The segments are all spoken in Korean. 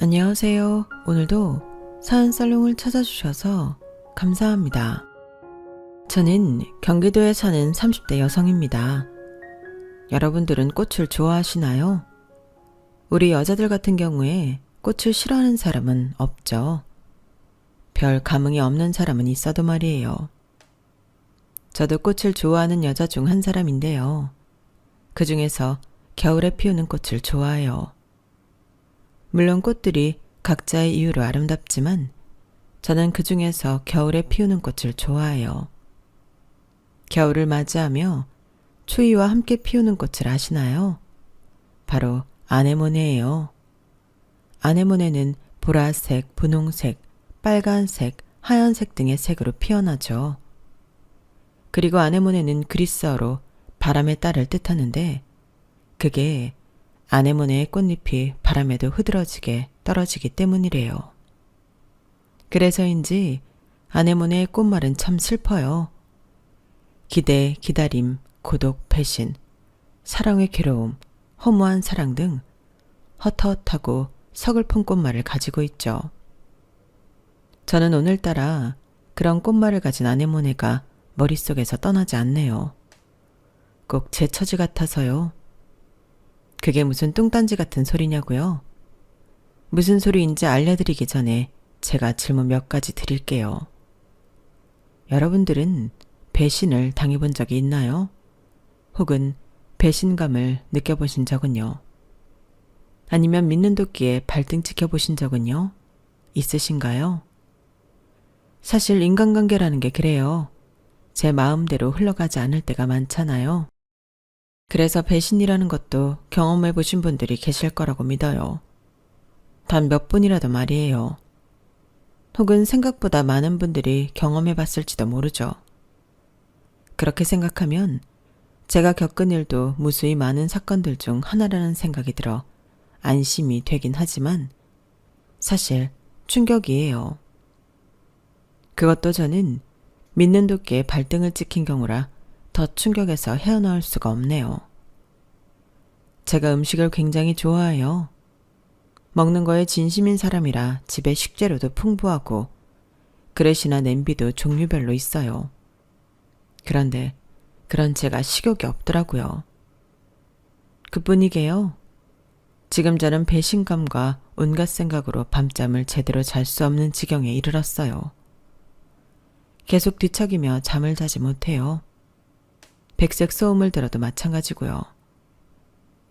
안녕하세요. 오늘도 사연살롱을 찾아주셔서 감사합니다. 저는 경기도에 사는 30대 여성입니다. 여러분들은 꽃을 좋아하시나요? 우리 여자들 같은 경우에 꽃을 싫어하는 사람은 없죠. 별 감흥이 없는 사람은 있어도 말이에요. 저도 꽃을 좋아하는 여자 중 한 사람인데요. 그 중에서 겨울에 피우는 꽃을 좋아해요. 물론 꽃들이 각자의 이유로 아름답지만 저는 그 중에서 겨울에 피우는 꽃을 좋아해요. 겨울을 맞이하며 추위와 함께 피우는 꽃을 아시나요? 바로 아네모네예요. 아네모네는 보라색, 분홍색, 빨간색, 하얀색 등의 색으로 피어나죠. 그리고 아네모네는 그리스어로 바람의 딸을 뜻하는데 그게 아네모네의 꽃잎이 바람에도 흐드러지게 떨어지기 때문이래요. 그래서인지 아네모네의 꽃말은 참 슬퍼요. 기대, 기다림, 고독, 배신, 사랑의 괴로움, 허무한 사랑 등 헛헛하고 서글픈 꽃말을 가지고 있죠. 저는 오늘따라 그런 꽃말을 가진 아네모네가 머릿속에서 떠나지 않네요. 꼭 제 처지 같아서요. 그게 무슨 뚱딴지 같은 소리냐고요? 무슨 소리인지 알려드리기 전에 제가 질문 몇 가지 드릴게요. 여러분들은 배신을 당해본 적이 있나요? 혹은 배신감을 느껴보신 적은요? 아니면 믿는 도끼에 발등 찍혀보신 적은요? 있으신가요? 사실 인간관계라는 게 그래요. 제 마음대로 흘러가지 않을 때가 많잖아요. 그래서 배신이라는 것도 경험해 보신 분들이 계실 거라고 믿어요. 단 몇 분이라도 말이에요. 혹은 생각보다 많은 분들이 경험해 봤을지도 모르죠. 그렇게 생각하면 제가 겪은 일도 무수히 많은 사건들 중 하나라는 생각이 들어 안심이 되긴 하지만 사실 충격이에요. 그것도 저는 믿는 도끼에 발등을 찍힌 경우라 더 충격에서 헤어나올 수가 없네요. 제가 음식을 굉장히 좋아해요. 먹는 거에 진심인 사람이라 집에 식재료도 풍부하고 그릇이나 냄비도 종류별로 있어요. 그런데 그런 제가 식욕이 없더라고요. 그뿐이게요. 지금 저는 배신감과 온갖 생각으로 밤잠을 제대로 잘 수 없는 지경에 이르렀어요. 계속 뒤척이며 잠을 자지 못해요. 백색 소음을 들어도 마찬가지고요.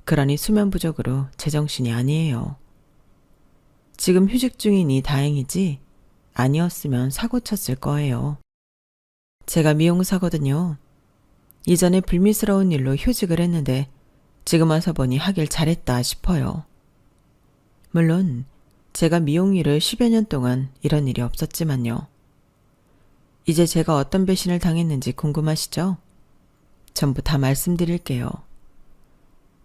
그러니 수면 부족으로 제정신이 아니에요. 지금 휴직 중이니 다행이지 아니었으면 사고 쳤을 거예요. 제가 미용사거든요. 이전에 불미스러운 일로 휴직을 했는데 지금 와서 보니 하길 잘했다 싶어요. 물론 제가 미용일을 10여 년 동안 이런 일이 없었지만요. 이제 제가 어떤 배신을 당했는지 궁금하시죠? 전부 다 말씀드릴게요.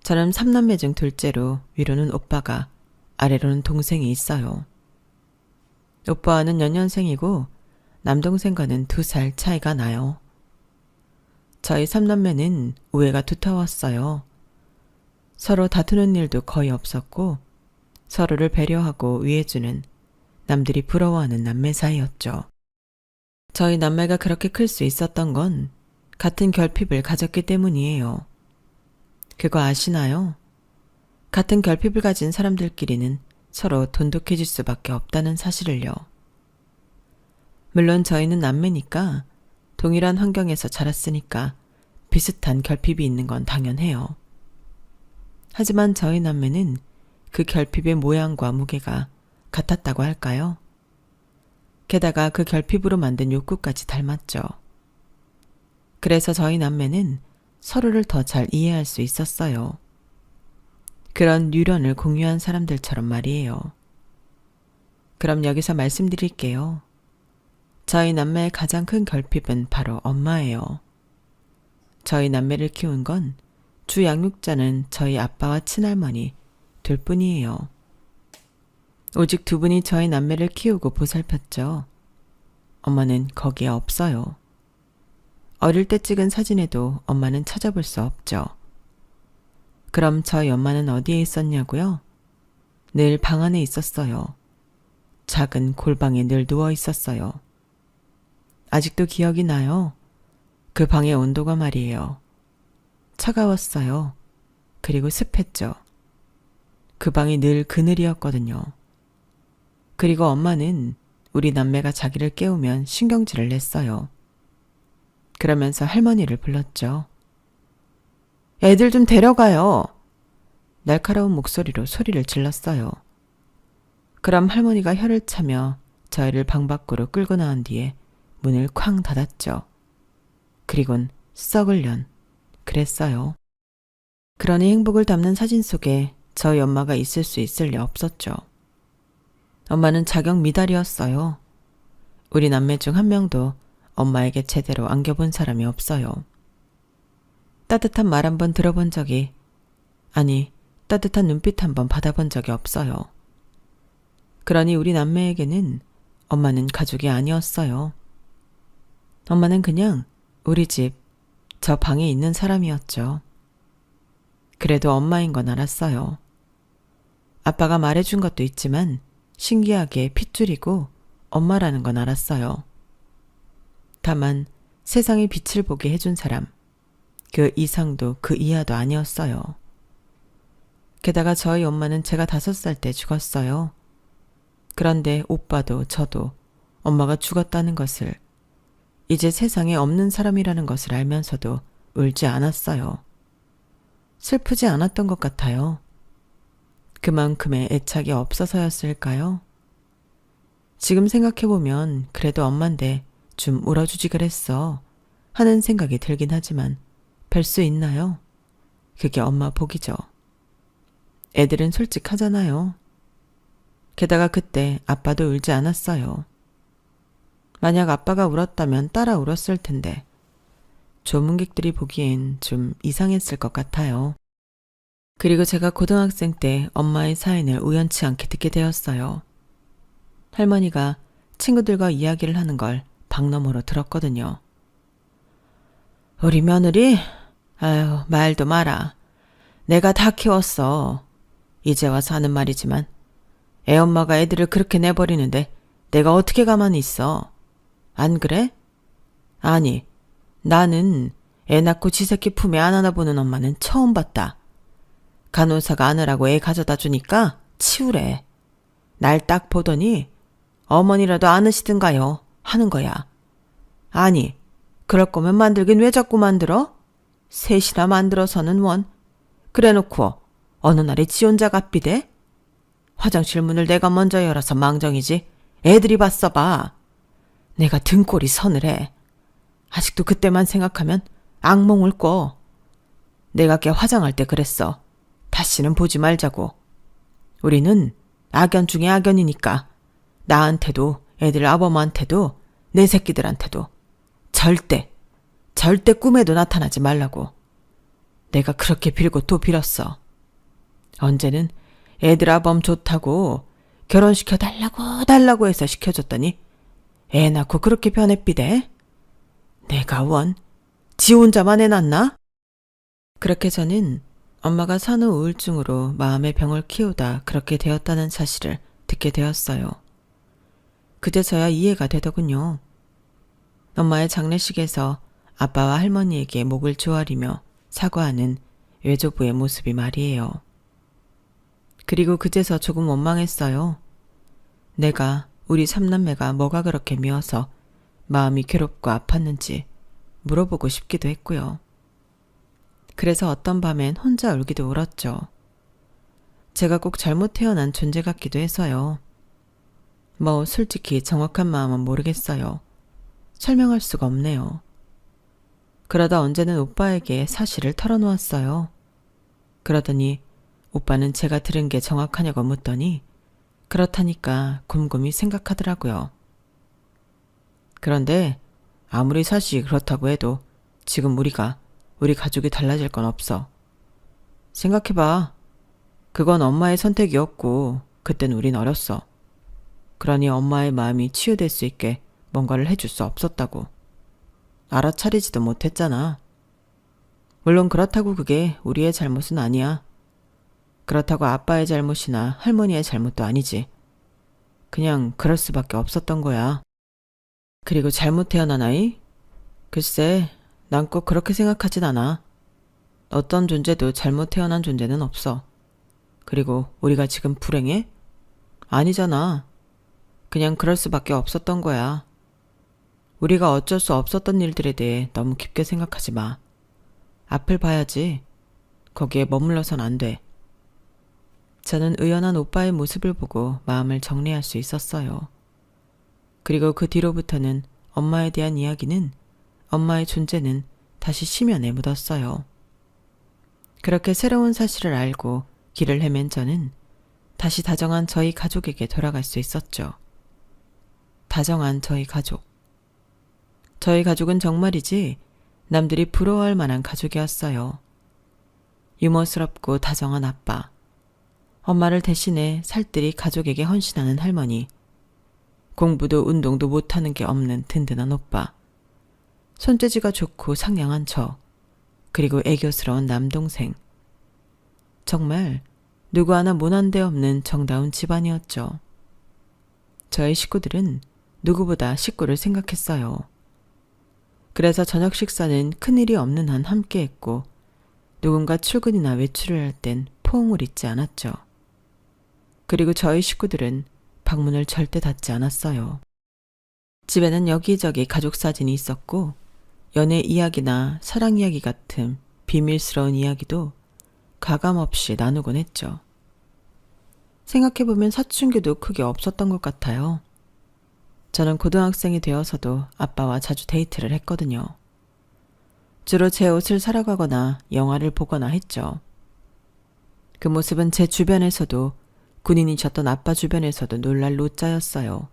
저는 3남매 중 둘째로 위로는 오빠가, 아래로는 동생이 있어요. 오빠와는 연년생이고 남동생과는 2살 차이가 나요. 저희 3남매는 우애가 두터웠어요. 서로 다투는 일도 거의 없었고 서로를 배려하고 위해주는 남들이 부러워하는 남매 사이였죠. 저희 남매가 그렇게 클 수 있었던 건 같은 결핍을 가졌기 때문이에요. 그거 아시나요? 같은 결핍을 가진 사람들끼리는 서로 돈독해질 수밖에 없다는 사실을요. 물론 저희는 남매니까 동일한 환경에서 자랐으니까 비슷한 결핍이 있는 건 당연해요. 하지만 저희 남매는 그 결핍의 모양과 무게가 같았다고 할까요? 게다가 그 결핍으로 만든 욕구까지 닮았죠. 그래서 저희 남매는 서로를 더 잘 이해할 수 있었어요. 그런 유련을 공유한 사람들처럼 말이에요. 그럼 여기서 말씀드릴게요. 저희 남매의 가장 큰 결핍은 바로 엄마예요. 저희 남매를 키운 건 주 양육자는 저희 아빠와 친할머니 둘 뿐이에요. 오직 2분이 저희 남매를 키우고 보살폈죠. 엄마는 거기에 없어요. 어릴 때 찍은 사진에도 엄마는 찾아볼 수 없죠. 그럼 저희 엄마는 어디에 있었냐고요? 늘 방 안에 있었어요. 작은 골방에 늘 누워 있었어요. 아직도 기억이 나요. 그 방의 온도가 말이에요. 차가웠어요. 그리고 습했죠. 그 방이 늘 그늘이었거든요. 그리고 엄마는 우리 남매가 자기를 깨우면 신경질을 냈어요. 그러면서 할머니를 불렀죠. 애들 좀 데려가요. 날카로운 목소리로 소리를 질렀어요. 그럼 할머니가 혀를 차며 저희를 방 밖으로 끌고 나온 뒤에 문을 쾅 닫았죠. 그리곤 썩을 년 그랬어요. 그러니 행복을 담는 사진 속에 저희 엄마가 있을 수 있을 리 없었죠. 엄마는 자격 미달이었어요. 우리 남매 중 한 명도 엄마에게 제대로 안겨본 사람이 없어요. 따뜻한 말 한 번 들어본 적이, 아니 따뜻한 눈빛 한 번 받아본 적이 없어요. 그러니 우리 남매에게는 엄마는 가족이 아니었어요. 엄마는 그냥 우리 집, 저 방에 있는 사람이었죠. 그래도 엄마인 건 알았어요. 아빠가 말해준 것도 있지만 신기하게 핏줄이고 엄마라는 건 알았어요. 다만 세상의 빛을 보게 해준 사람, 그 이상도 그 이하도 아니었어요. 게다가 저희 엄마는 제가 5살 때 죽었어요. 그런데 오빠도 저도 엄마가 죽었다는 것을, 이제 세상에 없는 사람이라는 것을 알면서도 울지 않았어요. 슬프지 않았던 것 같아요. 그만큼의 애착이 없어서였을까요? 지금 생각해보면 그래도 엄만데 좀 울어주지 그랬어 하는 생각이 들긴 하지만 별 수 있나요? 그게 엄마 복이죠. 애들은 솔직하잖아요. 게다가 그때 아빠도 울지 않았어요. 만약 아빠가 울었다면 따라 울었을 텐데 조문객들이 보기엔 좀 이상했을 것 같아요. 그리고 제가 고등학생 때 엄마의 사연을 우연치 않게 듣게 되었어요. 할머니가 친구들과 이야기를 하는 걸 방 너머로 들었거든요. 우리 며느리? 아유, 말도 마라. 내가 다 키웠어. 이제 와서 하는 말이지만 애엄마가 애들을 그렇게 내버리는데 내가 어떻게 가만히 있어? 안 그래? 아니, 나는 애 낳고 지 새끼 품에 안 안아보는 엄마는 처음 봤다. 간호사가 안으라고 애 가져다 주니까 치우래. 날 딱 보더니 어머니라도 안으시든가요 하는 거야. 아니, 그럴 거면 만들긴 왜 자꾸 만들어? 셋이나 만들어서는 원. 그래놓고 어느 날에 지 혼자 갓비대? 화장실 문을 내가 먼저 열어서 망정이지. 애들이 봤어 봐. 내가 등골이 서늘해. 아직도 그때만 생각하면 악몽을 꿔. 내가 걔 화장할 때 그랬어. 다시는 보지 말자고. 우리는 악연 중에 악연이니까 나한테도 애들 아범한테도 내 새끼들한테도 절대 꿈에도 나타나지 말라고. 내가 그렇게 빌고 또 빌었어. 언제는 애들 아범 좋다고 결혼시켜 달라고 해서 시켜줬더니 애 낳고 그렇게 변해삐대? 내가 지 혼자만 애 낳나? 그렇게 저는 엄마가 산후 우울증으로 마음의 병을 키우다 그렇게 되었다는 사실을 듣게 되었어요. 그제서야 이해가 되더군요. 엄마의 장례식에서 아빠와 할머니에게 목을 조아리며 사과하는 외조부의 모습이 말이에요. 그리고 그제서 조금 원망했어요. 내가 우리 삼남매가 뭐가 그렇게 미워서 마음이 괴롭고 아팠는지 물어보고 싶기도 했고요. 그래서 어떤 밤엔 혼자 울기도 울었죠. 제가 꼭 잘못 태어난 존재 같기도 해서요. 뭐 솔직히 정확한 마음은 모르겠어요. 설명할 수가 없네요. 그러다 언제는 오빠에게 사실을 털어놓았어요. 그러더니 오빠는 제가 들은 게 정확하냐고 묻더니 그렇다니까 곰곰이 생각하더라고요. 그런데 아무리 사실이 그렇다고 해도 지금 우리 가족이 달라질 건 없어. 생각해봐. 그건 엄마의 선택이었고 그땐 우린 어렸어. 그러니 엄마의 마음이 치유될 수 있게 뭔가를 해줄 수 없었다고. 알아차리지도 못했잖아. 물론 그렇다고 그게 우리의 잘못은 아니야. 그렇다고 아빠의 잘못이나 할머니의 잘못도 아니지. 그냥 그럴 수밖에 없었던 거야. 그리고 잘못 태어난 아이? 글쎄, 난 꼭 그렇게 생각하진 않아. 어떤 존재도 잘못 태어난 존재는 없어. 그리고 우리가 지금 불행해? 아니잖아. 그냥 그럴 수밖에 없었던 거야. 우리가 어쩔 수 없었던 일들에 대해 너무 깊게 생각하지 마. 앞을 봐야지. 거기에 머물러선 안 돼. 저는 의연한 오빠의 모습을 보고 마음을 정리할 수 있었어요. 그리고 그 뒤로부터는 엄마에 대한 이야기는, 엄마의 존재는 다시 심연에 묻었어요. 그렇게 새로운 사실을 알고 길을 헤맨 저는 다시 다정한 저희 가족에게 돌아갈 수 있었죠. 다정한 저희 가족. 저희 가족은 정말이지 남들이 부러워할 만한 가족이었어요. 유머스럽고 다정한 아빠, 엄마를 대신해 살뜰히 가족에게 헌신하는 할머니, 공부도 운동도 못하는 게 없는 든든한 오빠, 손재주가 좋고 상냥한 저, 그리고 애교스러운 남동생. 정말 누구 하나 모난 데 없는 정다운 집안이었죠. 저희 식구들은 누구보다 식구를 생각했어요. 그래서 저녁 식사는 큰일이 없는 한 함께 했고, 누군가 출근이나 외출을 할 땐 포옹을 잊지 않았죠. 그리고 저희 식구들은 방문을 절대 닫지 않았어요. 집에는 여기저기 가족 사진이 있었고, 연애 이야기나 사랑 이야기 같은 비밀스러운 이야기도 가감없이 나누곤 했죠. 생각해보면 사춘기도 크게 없었던 것 같아요. 저는 고등학생이 되어서도 아빠와 자주 데이트를 했거든요. 주로 제 옷을 사러 가거나 영화를 보거나 했죠. 그 모습은 제 주변에서도, 군인이셨던 아빠 주변에서도 놀랄 노짜였어요.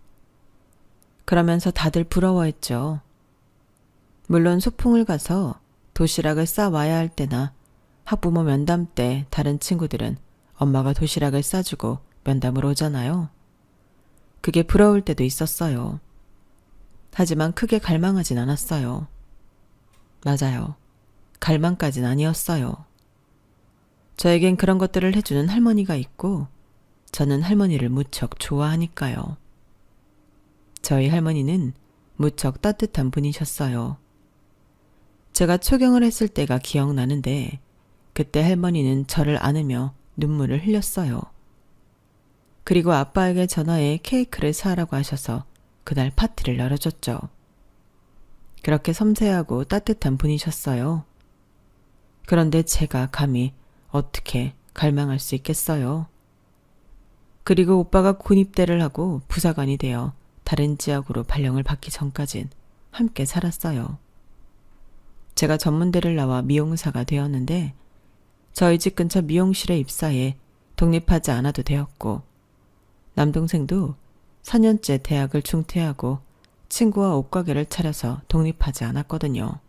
그러면서 다들 부러워했죠. 물론 소풍을 가서 도시락을 싸와야 할 때나 학부모 면담 때 다른 친구들은 엄마가 도시락을 싸주고 면담을 오잖아요. 그게 부러울 때도 있었어요. 하지만 크게 갈망하진 않았어요. 맞아요. 갈망까진 아니었어요. 저에겐 그런 것들을 해주는 할머니가 있고, 저는 할머니를 무척 좋아하니까요. 저희 할머니는 무척 따뜻한 분이셨어요. 제가 초경을 했을 때가 기억나는데, 그때 할머니는 저를 안으며 눈물을 흘렸어요. 그리고 아빠에게 전화해 케이크를 사라고 하셔서 그날 파티를 열어줬죠. 그렇게 섬세하고 따뜻한 분이셨어요. 그런데 제가 감히 어떻게 갈망할 수 있겠어요? 그리고 오빠가 군입대를 하고 부사관이 되어 다른 지역으로 발령을 받기 전까진 함께 살았어요. 제가 전문대를 나와 미용사가 되었는데 저희 집 근처 미용실에 입사해 독립하지 않아도 되었고, 남동생도 4년째 대학을 중퇴하고 친구와 옷가게를 차려서 독립하지 않았거든요.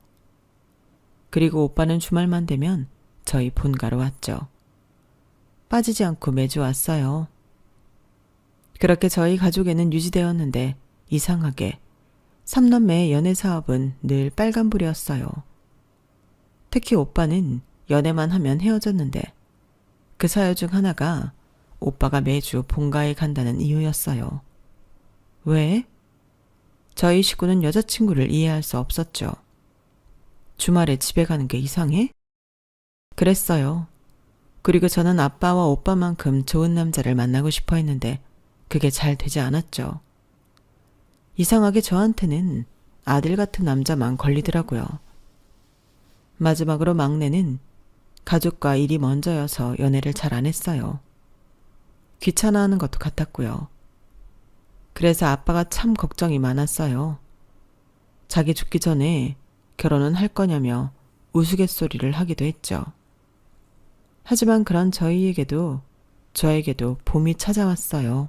그리고 오빠는 주말만 되면 저희 본가로 왔죠. 빠지지 않고 매주 왔어요. 그렇게 저희 가족에는 유지되었는데 이상하게 3남매의 연애 사업은 늘 빨간불이었어요. 특히 오빠는 연애만 하면 헤어졌는데 그 사유 중 하나가 오빠가 매주 본가에 간다는 이유였어요. 왜? 저희 식구는 여자친구를 이해할 수 없었죠. 주말에 집에 가는 게 이상해? 그랬어요. 그리고 저는 아빠와 오빠만큼 좋은 남자를 만나고 싶어 했는데 그게 잘 되지 않았죠. 이상하게 저한테는 아들 같은 남자만 걸리더라고요. 마지막으로 막내는 가족과 일이 먼저여서 연애를 잘 안 했어요. 귀찮아하는 것도 같았고요. 그래서 아빠가 참 걱정이 많았어요. 자기 죽기 전에 결혼은 할 거냐며 우스갯소리를 하기도 했죠. 하지만 그런 저희에게도 저에게도 봄이 찾아왔어요.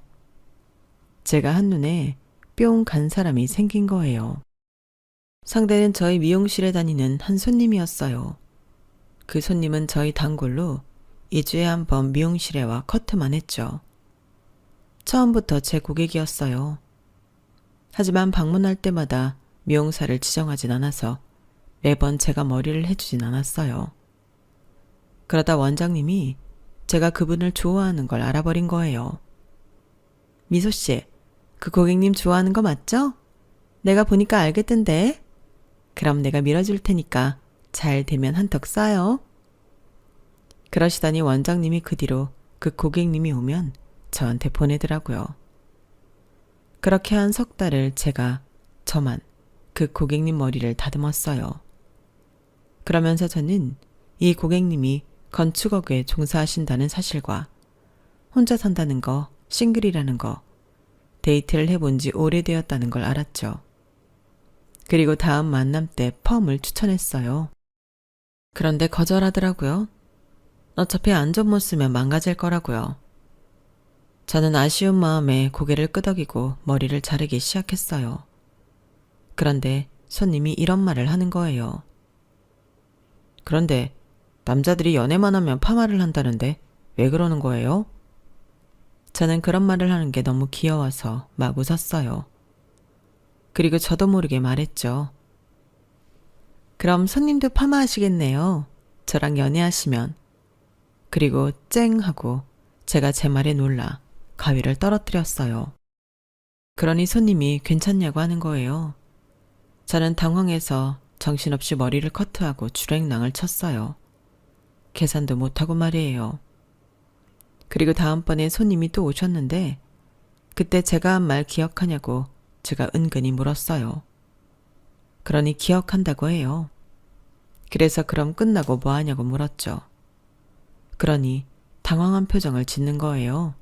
제가 한눈에 뿅 간 사람이 생긴 거예요. 상대는 저희 미용실에 다니는 한 손님이었어요. 그 손님은 저희 단골로 2주에 한 번 미용실에 와 커트만 했죠. 처음부터 제 고객이었어요. 하지만 방문할 때마다 미용사를 지정하진 않아서 매번 제가 머리를 해주진 않았어요. 그러다 원장님이 제가 그분을 좋아하는 걸 알아버린 거예요. 미소 씨, 그 고객님 좋아하는 거 맞죠? 내가 보니까 알겠던데. 그럼 내가 밀어줄 테니까 잘 되면 한턱 쏴요. 그러시더니 원장님이 그 뒤로 그 고객님이 오면 저한테 보내더라고요. 그렇게 한 석 달을 저만 그 고객님 머리를 다듬었어요. 그러면서 저는 이 고객님이 건축업에 종사하신다는 사실과 혼자 산다는 거, 싱글이라는 거, 데이트를 해본 지 오래되었다는 걸 알았죠. 그리고 다음 만남 때 펌을 추천했어요. 그런데 거절하더라고요. 어차피 안전 못 쓰면 망가질 거라고요. 저는 아쉬운 마음에 고개를 끄덕이고 머리를 자르기 시작했어요. 그런데 손님이 이런 말을 하는 거예요. 그런데 남자들이 연애만 하면 파마를 한다는데 왜 그러는 거예요? 저는 그런 말을 하는 게 너무 귀여워서 막 웃었어요. 그리고 저도 모르게 말했죠. 그럼 손님도 파마하시겠네요. 저랑 연애하시면. 그리고 쨍 하고 제가 제 말에 놀라 가위를 떨어뜨렸어요. 그러니 손님이 괜찮냐고 하는 거예요. 저는 당황해서 정신없이 머리를 커트하고 주랭랑을 쳤어요. 계산도 못하고 말이에요. 그리고 다음번에 손님이 또 오셨는데 그때 제가 한 말 기억하냐고 제가 은근히 물었어요. 그러니 기억한다고 해요. 그래서 그럼 끝나고 뭐 하냐고 물었죠. 그러니 당황한 표정을 짓는 거예요.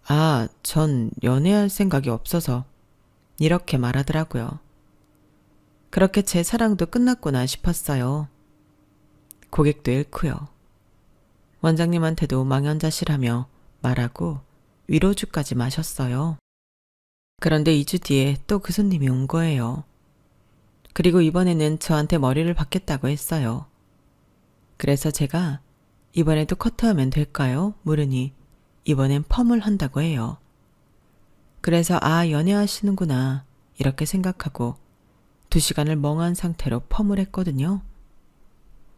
아, 전 연애할 생각이 없어서 이렇게 말하더라고요. 그렇게 제 사랑도 끝났구나 싶었어요. 고객도 잃고요. 원장님한테도 망연자실하며 말하고 위로주까지 마셨어요. 그런데 2주 뒤에 또 그 손님이 온 거예요. 그리고 이번에는 저한테 머리를 박겠다고 했어요. 그래서 제가 이번에도 커트하면 될까요? 물으니 이번엔 펌을 한다고 해요. 그래서 연애하시는구나 이렇게 생각하고 2시간을 멍한 상태로 펌을 했거든요.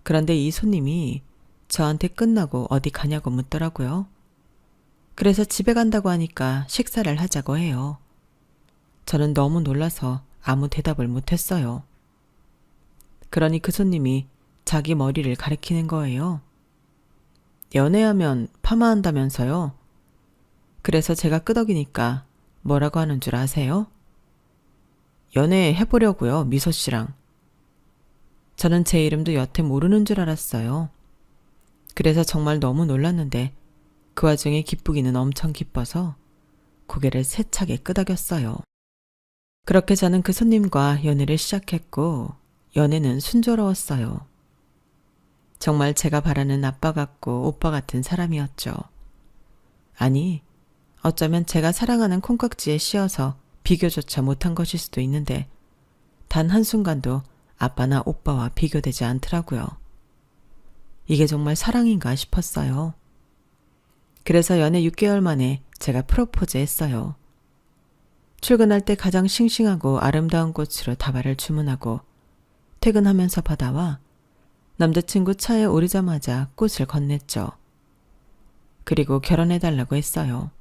그런데 이 손님이 저한테 끝나고 어디 가냐고 묻더라고요. 그래서 집에 간다고 하니까 식사를 하자고 해요. 저는 너무 놀라서 아무 대답을 못했어요. 그러니 그 손님이 자기 머리를 가리키는 거예요. 연애하면 파마한다면서요? 그래서 제가 끄덕이니까 뭐라고 하는 줄 아세요? 연애해보려고요, 미소 씨랑. 저는 제 이름도 여태 모르는 줄 알았어요. 그래서 정말 너무 놀랐는데 그 와중에 기쁘기는 엄청 기뻐서 고개를 세차게 끄덕였어요. 그렇게 저는 그 손님과 연애를 시작했고 연애는 순조로웠어요. 정말 제가 바라는 아빠 같고 오빠 같은 사람이었죠. 아니, 어쩌면 제가 사랑하는 콩깍지에 씌어서 비교조차 못한 것일 수도 있는데 단 한순간도 아빠나 오빠와 비교되지 않더라고요. 이게 정말 사랑인가 싶었어요. 그래서 연애 6개월 만에 제가 프로포즈 했어요. 출근할 때 가장 싱싱하고 아름다운 꽃으로 다발을 주문하고 퇴근하면서 받아와 남자친구 차에 오르자마자 꽃을 건넸죠. 그리고 결혼해달라고 했어요.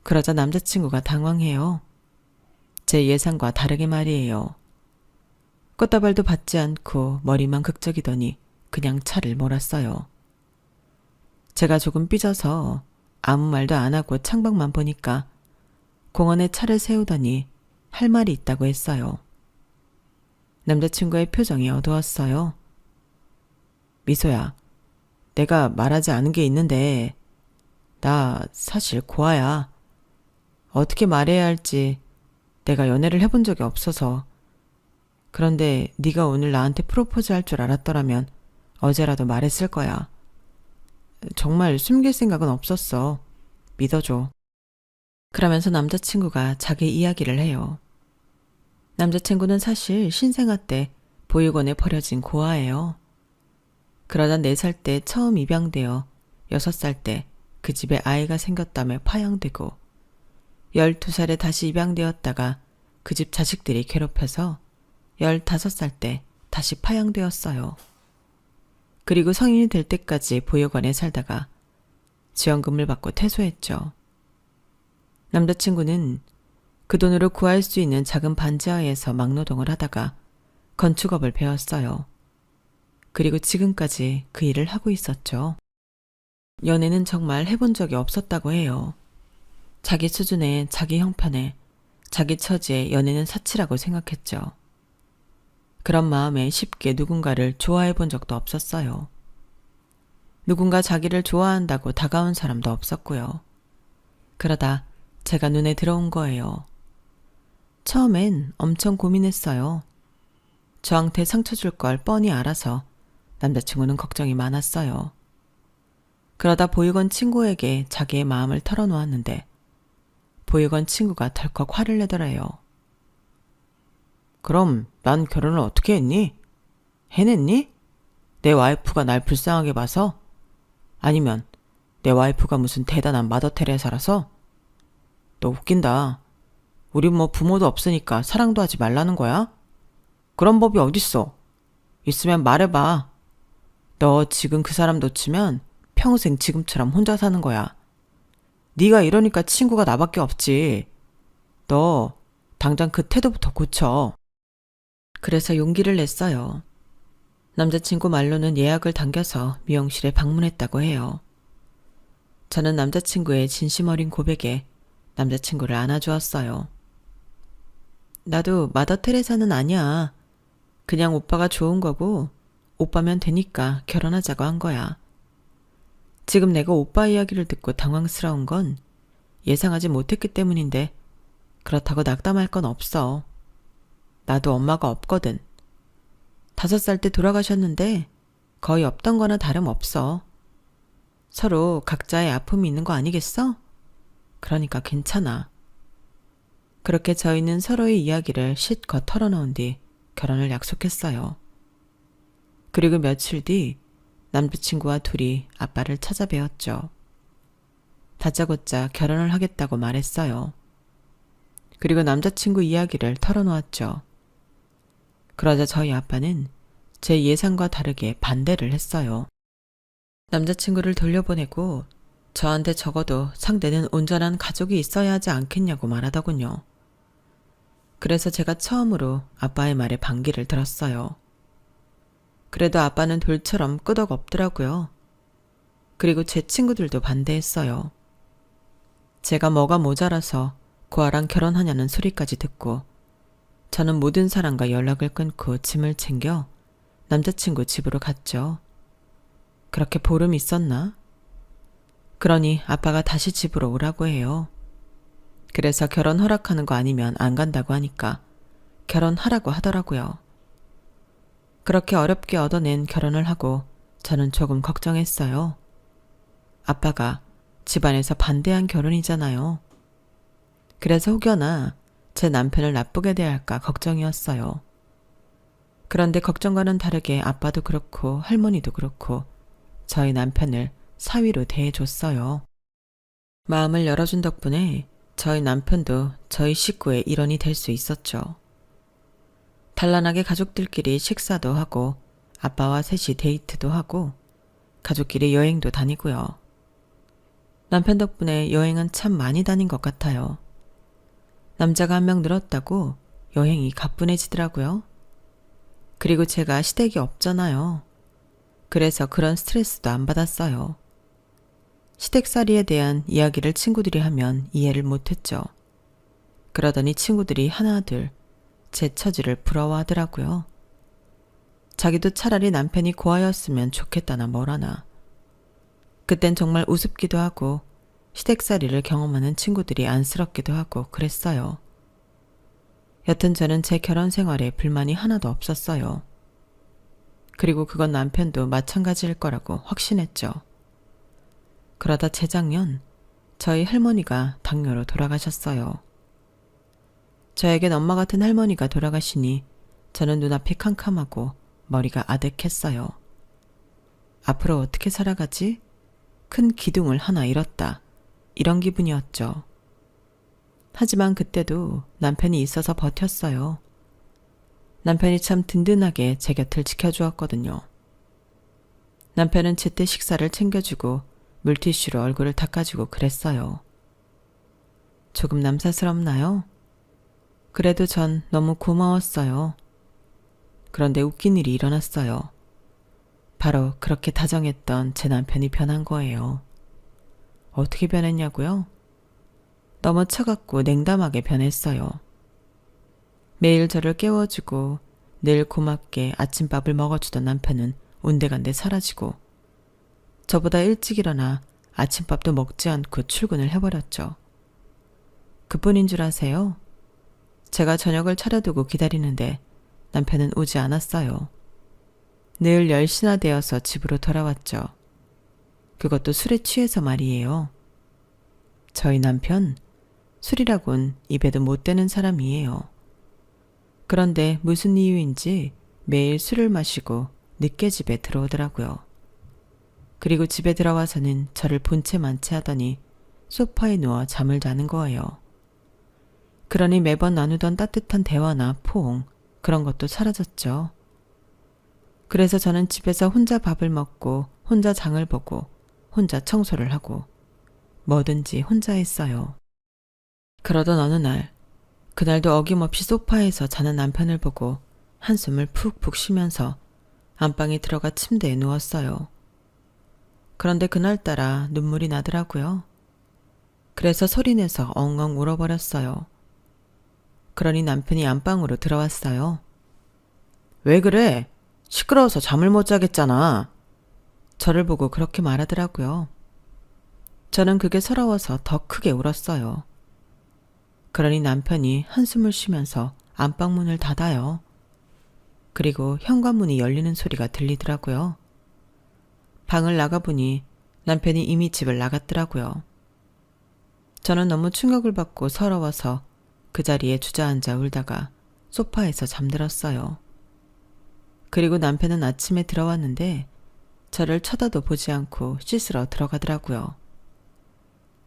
그러자 남자친구가 당황해요. 제 예상과 다르게 말이에요. 꽃다발도 받지 않고 머리만 극적이더니 그냥 차를 몰았어요. 제가 조금 삐져서 아무 말도 안 하고 창밖만 보니까 공원에 차를 세우더니 할 말이 있다고 했어요. 남자친구의 표정이 어두웠어요. 미소야, 내가 말하지 않은 게 있는데 나 사실 고아야. 어떻게 말해야 할지 내가 연애를 해본 적이 없어서. 그런데 네가 오늘 나한테 프로포즈 할 줄 알았더라면 어제라도 말했을 거야. 정말 숨길 생각은 없었어. 믿어줘. 그러면서 남자친구가 자기 이야기를 해요. 남자친구는 사실 신생아 때 보육원에 버려진 고아예요. 그러다 4살 때 처음 입양되어 6살 때 그 집에 아이가 생겼다며 파양되고 12살에 다시 입양되었다가 그 집 자식들이 괴롭혀서 15살 때 다시 파양되었어요. 그리고 성인이 될 때까지 보육원에 살다가 지원금을 받고 퇴소했죠. 남자친구는 그 돈으로 구할 수 있는 작은 반지하에서 막노동을 하다가 건축업을 배웠어요. 그리고 지금까지 그 일을 하고 있었죠. 연애는 정말 해본 적이 없었다고 해요. 자기 수준에, 자기 형편에, 자기 처지에 연애는 사치라고 생각했죠. 그런 마음에 쉽게 누군가를 좋아해 본 적도 없었어요. 누군가 자기를 좋아한다고 다가온 사람도 없었고요. 그러다 제가 눈에 들어온 거예요. 처음엔 엄청 고민했어요. 저한테 상처 줄 걸 뻔히 알아서 남자친구는 걱정이 많았어요. 그러다 보육원 친구에게 자기의 마음을 털어놓았는데 보육원 친구가 덜컥 화를 내더래요. 그럼 난 결혼을 어떻게 했니? 해냈니? 내 와이프가 날 불쌍하게 봐서? 아니면 내 와이프가 무슨 대단한 마더 테레사라서? 너 웃긴다. 우린 뭐 부모도 없으니까 사랑도 하지 말라는 거야? 그런 법이 어딨어? 있으면 말해봐. 너 지금 그 사람 놓치면 평생 지금처럼 혼자 사는 거야. 네가 이러니까 친구가 나밖에 없지. 너 당장 그 태도부터 고쳐. 그래서 용기를 냈어요. 남자친구 말로는 예약을 당겨서 미용실에 방문했다고 해요. 저는 남자친구의 진심 어린 고백에 남자친구를 안아주었어요. 나도 마더 테레사는 아니야. 그냥 오빠가 좋은 거고 오빠면 되니까 결혼하자고 한 거야. 지금 내가 오빠 이야기를 듣고 당황스러운 건 예상하지 못했기 때문인데 그렇다고 낙담할 건 없어. 나도 엄마가 없거든. 5살 때 돌아가셨는데 거의 없던 거나 다름없어. 서로 각자의 아픔이 있는 거 아니겠어? 그러니까 괜찮아. 그렇게 저희는 서로의 이야기를 실컷 털어놓은 뒤 결혼을 약속했어요. 그리고 며칠 뒤 남자친구와 둘이 아빠를 찾아뵈었죠. 다짜고짜 결혼을 하겠다고 말했어요. 그리고 남자친구 이야기를 털어놓았죠. 그러자 저희 아빠는 제 예상과 다르게 반대를 했어요. 남자친구를 돌려보내고 저한테 적어도 상대는 온전한 가족이 있어야 하지 않겠냐고 말하더군요. 그래서 제가 처음으로 아빠의 말에 반기를 들었어요. 그래도 아빠는 돌처럼 끄덕없더라고요. 그리고 제 친구들도 반대했어요. 제가 뭐가 모자라서 고아랑 결혼하냐는 소리까지 듣고 저는 모든 사람과 연락을 끊고 짐을 챙겨 남자친구 집으로 갔죠. 그렇게 보름 있었나? 그러니 아빠가 다시 집으로 오라고 해요. 그래서 결혼 허락하는 거 아니면 안 간다고 하니까 결혼하라고 하더라고요. 그렇게 어렵게 얻어낸 결혼을 하고 저는 조금 걱정했어요. 아빠가 집안에서 반대한 결혼이잖아요. 그래서 혹여나 제 남편을 나쁘게 대할까 걱정이었어요. 그런데 걱정과는 다르게 아빠도 그렇고 할머니도 그렇고 저희 남편을 사위로 대해줬어요. 마음을 열어준 덕분에 저희 남편도 저희 식구의 일원이 될 수 있었죠. 단란하게 가족들끼리 식사도 하고 아빠와 셋이 데이트도 하고 가족끼리 여행도 다니고요. 남편 덕분에 여행은 참 많이 다닌 것 같아요. 남자가 한 명 늘었다고 여행이 가뿐해지더라고요. 그리고 제가 시댁이 없잖아요. 그래서 그런 스트레스도 안 받았어요. 시댁살이에 대한 이야기를 친구들이 하면 이해를 못했죠. 그러더니 친구들이 하나둘 제 처지를 부러워하더라고요. 자기도 차라리 남편이 고아였으면 좋겠다나 뭐라나. 그땐 정말 우습기도 하고 시댁살이를 경험하는 친구들이 안쓰럽기도 하고 그랬어요. 여튼 저는 제 결혼 생활에 불만이 하나도 없었어요. 그리고 그건 남편도 마찬가지일 거라고 확신했죠. 그러다 재작년 저희 할머니가 당뇨로 돌아가셨어요. 저에겐 엄마 같은 할머니가 돌아가시니 저는 눈앞이 캄캄하고 머리가 아득했어요. 앞으로 어떻게 살아가지? 큰 기둥을 하나 잃었다. 이런 기분이었죠. 하지만 그때도 남편이 있어서 버텼어요. 남편이 참 든든하게 제 곁을 지켜주었거든요. 남편은 제때 식사를 챙겨주고 물티슈로 얼굴을 닦아주고 그랬어요. 조금 남사스럽나요? 그래도 전 너무 고마웠어요. 그런데 웃긴 일이 일어났어요. 바로 그렇게 다정했던 제 남편이 변한 거예요. 어떻게 변했냐고요? 너무 차갑고 냉담하게 변했어요. 매일 저를 깨워주고 늘 고맙게 아침밥을 먹어주던 남편은 온데간데 사라지고 저보다 일찍 일어나 아침밥도 먹지 않고 출근을 해버렸죠. 그뿐인 줄 아세요? 제가 저녁을 차려두고 기다리는데 남편은 오지 않았어요. 늘 10시나 되어서 집으로 돌아왔죠. 그것도 술에 취해서 말이에요. 저희 남편, 술이라곤 입에도 못 대는 사람이에요. 그런데 무슨 이유인지 매일 술을 마시고 늦게 집에 들어오더라고요. 그리고 집에 들어와서는 저를 본체 만취하더니 소파에 누워 잠을 자는 거예요. 그러니 매번 나누던 따뜻한 대화나 포옹, 그런 것도 사라졌죠. 그래서 저는 집에서 혼자 밥을 먹고 혼자 장을 보고 혼자 청소를 하고 뭐든지 혼자 했어요. 그러던 어느 날, 그날도 어김없이 소파에서 자는 남편을 보고 한숨을 푹푹 쉬면서 안방에 들어가 침대에 누웠어요. 그런데 그날따라 눈물이 나더라고요. 그래서 소리내서 엉엉 울어버렸어요. 그러니 남편이 안방으로 들어왔어요. 왜 그래? 시끄러워서 잠을 못 자겠잖아. 저를 보고 그렇게 말하더라고요. 저는 그게 서러워서 더 크게 울었어요. 그러니 남편이 한숨을 쉬면서 안방문을 닫아요. 그리고 현관문이 열리는 소리가 들리더라고요. 방을 나가보니 남편이 이미 집을 나갔더라고요. 저는 너무 충격을 받고 서러워서 그 자리에 주저앉아 울다가 소파에서 잠들었어요. 그리고 남편은 아침에 들어왔는데 저를 쳐다도 보지 않고 씻으러 들어가더라고요.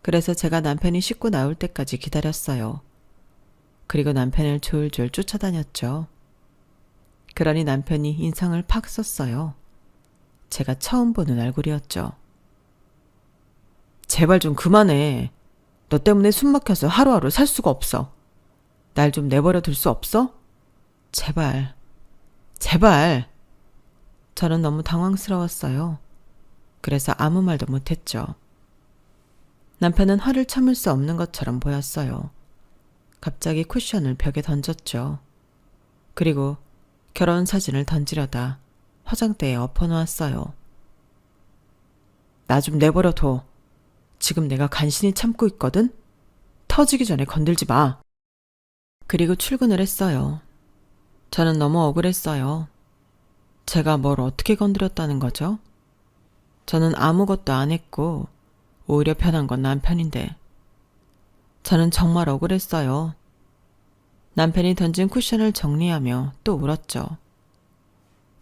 그래서 제가 남편이 씻고 나올 때까지 기다렸어요. 그리고 남편을 졸졸 쫓아다녔죠. 그러니 남편이 인상을 팍 썼어요. 제가 처음 보는 얼굴이었죠. 제발 좀 그만해. 너 때문에 숨 막혀서 하루하루 살 수가 없어. 날 좀 내버려 둘 수 없어? 제발. 제발. 저는 너무 당황스러웠어요. 그래서 아무 말도 못했죠. 남편은 화를 참을 수 없는 것처럼 보였어요. 갑자기 쿠션을 벽에 던졌죠. 그리고 결혼 사진을 던지려다 화장대에 엎어놓았어요. 나 좀 내버려 둬. 지금 내가 간신히 참고 있거든? 터지기 전에 건들지 마. 그리고 출근을 했어요. 저는 너무 억울했어요. 제가 뭘 어떻게 건드렸다는 거죠? 저는 아무것도 안 했고 오히려 편한 건 남편인데. 저는 정말 억울했어요. 남편이 던진 쿠션을 정리하며 또 울었죠.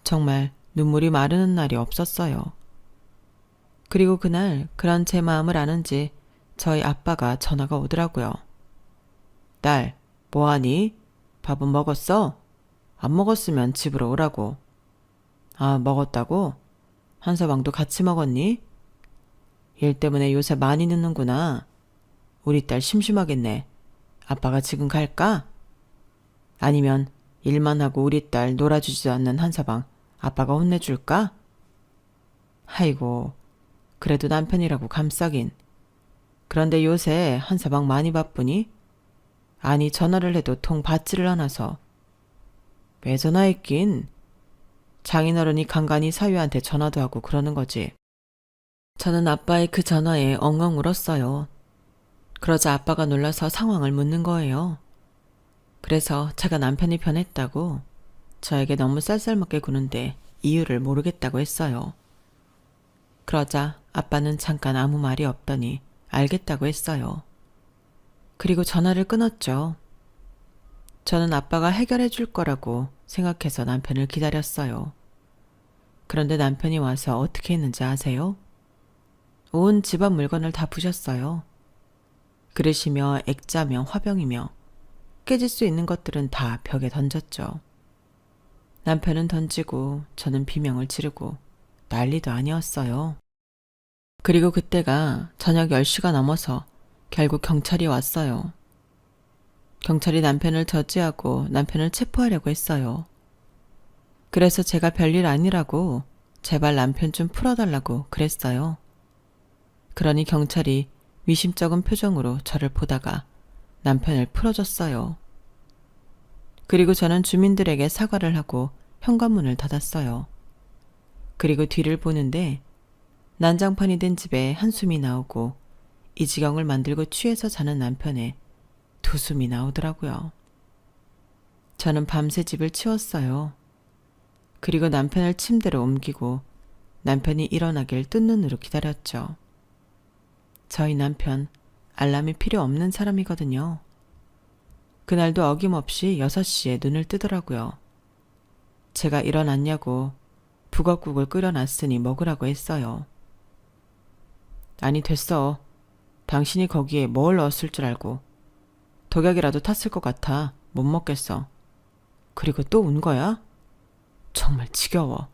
정말 눈물이 마르는 날이 없었어요. 그리고 그날 그런 제 마음을 아는지 저희 아빠가 전화가 오더라고요. 딸, 뭐하니? 밥은 먹었어? 안 먹었으면 집으로 오라고. 아, 먹었다고? 한서방도 같이 먹었니? 일 때문에 요새 많이 늦는구나. 우리 딸 심심하겠네. 아빠가 지금 갈까? 아니면 일만 하고 우리 딸 놀아주지도 않는 한서방 아빠가 혼내줄까? 아이고, 그래도 남편이라고 감싸긴. 그런데 요새 한서방 많이 바쁘니? 아니, 전화를 해도 통 받지를 않아서. 왜 전화했긴? 장인어른이 간간히 사위한테 전화도 하고 그러는 거지. 저는 아빠의 그 전화에 엉엉 울었어요. 그러자 아빠가 놀라서 상황을 묻는 거예요. 그래서 제가 남편이 변했다고 저에게 너무 쌀쌀맞게 구는데 이유를 모르겠다고 했어요. 그러자 아빠는 잠깐 아무 말이 없더니 알겠다고 했어요. 그리고 전화를 끊었죠. 저는 아빠가 해결해 줄 거라고 생각해서 남편을 기다렸어요. 그런데 남편이 와서 어떻게 했는지 아세요? 온 집안 물건을 다 부셨어요. 그릇이며 액자며 화병이며 깨질 수 있는 것들은 다 벽에 던졌죠. 남편은 던지고 저는 비명을 지르고 난리도 아니었어요. 그리고 그때가 저녁 10시가 넘어서 결국 경찰이 왔어요. 경찰이 남편을 저지하고 남편을 체포하려고 했어요. 그래서 제가 별일 아니라고 제발 남편 좀 풀어달라고 그랬어요. 그러니 경찰이 미심쩍은 표정으로 저를 보다가 남편을 풀어줬어요. 그리고 저는 주민들에게 사과를 하고 현관문을 닫았어요. 그리고 뒤를 보는데 난장판이 된 집에 한숨이 나오고 이 지경을 만들고 취해서 자는 남편의 두 숨이 나오더라고요. 저는 밤새 집을 치웠어요. 그리고 남편을 침대로 옮기고 남편이 일어나길 뜬 눈으로 기다렸죠. 저희 남편 알람이 필요 없는 사람이거든요. 그날도 어김없이 6시에 눈을 뜨더라고요. 제가 일어났냐고 북엇국을 끓여놨으니 먹으라고 했어요. 아니 됐어. 당신이 거기에 뭘 넣었을 줄 알고. 독약이라도 탔을 것 같아. 못 먹겠어. 그리고 또 운 거야? 정말 지겨워.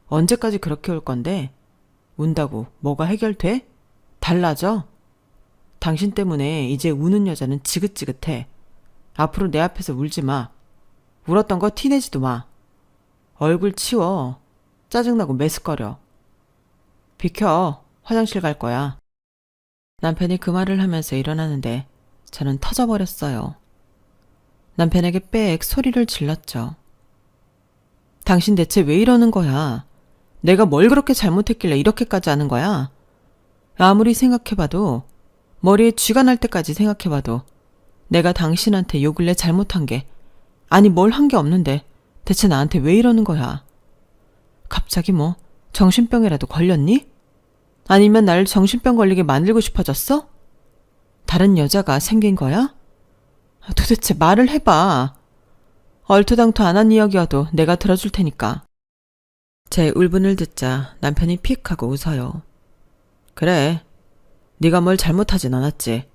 언제까지 그렇게 울 건데? 운다고 뭐가 해결돼? 달라져? 당신 때문에 이제 우는 여자는 지긋지긋해. 앞으로 내 앞에서 울지 마. 울었던 거 티내지도 마. 얼굴 치워. 짜증나고 메스꺼려. 비켜. 화장실 갈 거야. 남편이 그 말을 하면서 일어나는데 저는 터져버렸어요. 남편에게 빽 소리를 질렀죠. 당신 대체 왜 이러는 거야? 내가 뭘 그렇게 잘못했길래 이렇게까지 하는 거야? 아무리 생각해봐도, 머리에 쥐가 날 때까지 생각해봐도 내가 당신한테 요 근래 잘못한 게, 아니 뭘 한 게 없는데 대체 나한테 왜 이러는 거야? 갑자기 뭐 정신병이라도 걸렸니? 아니면 나를 정신병 걸리게 만들고 싶어졌어? 다른 여자가 생긴 거야? 도대체 말을 해봐. 얼토당토 안 한 이야기여도 내가 들어줄 테니까. 제 울분을 듣자 남편이 픽 하고 웃어요. 그래, 네가 뭘 잘못하진 않았지.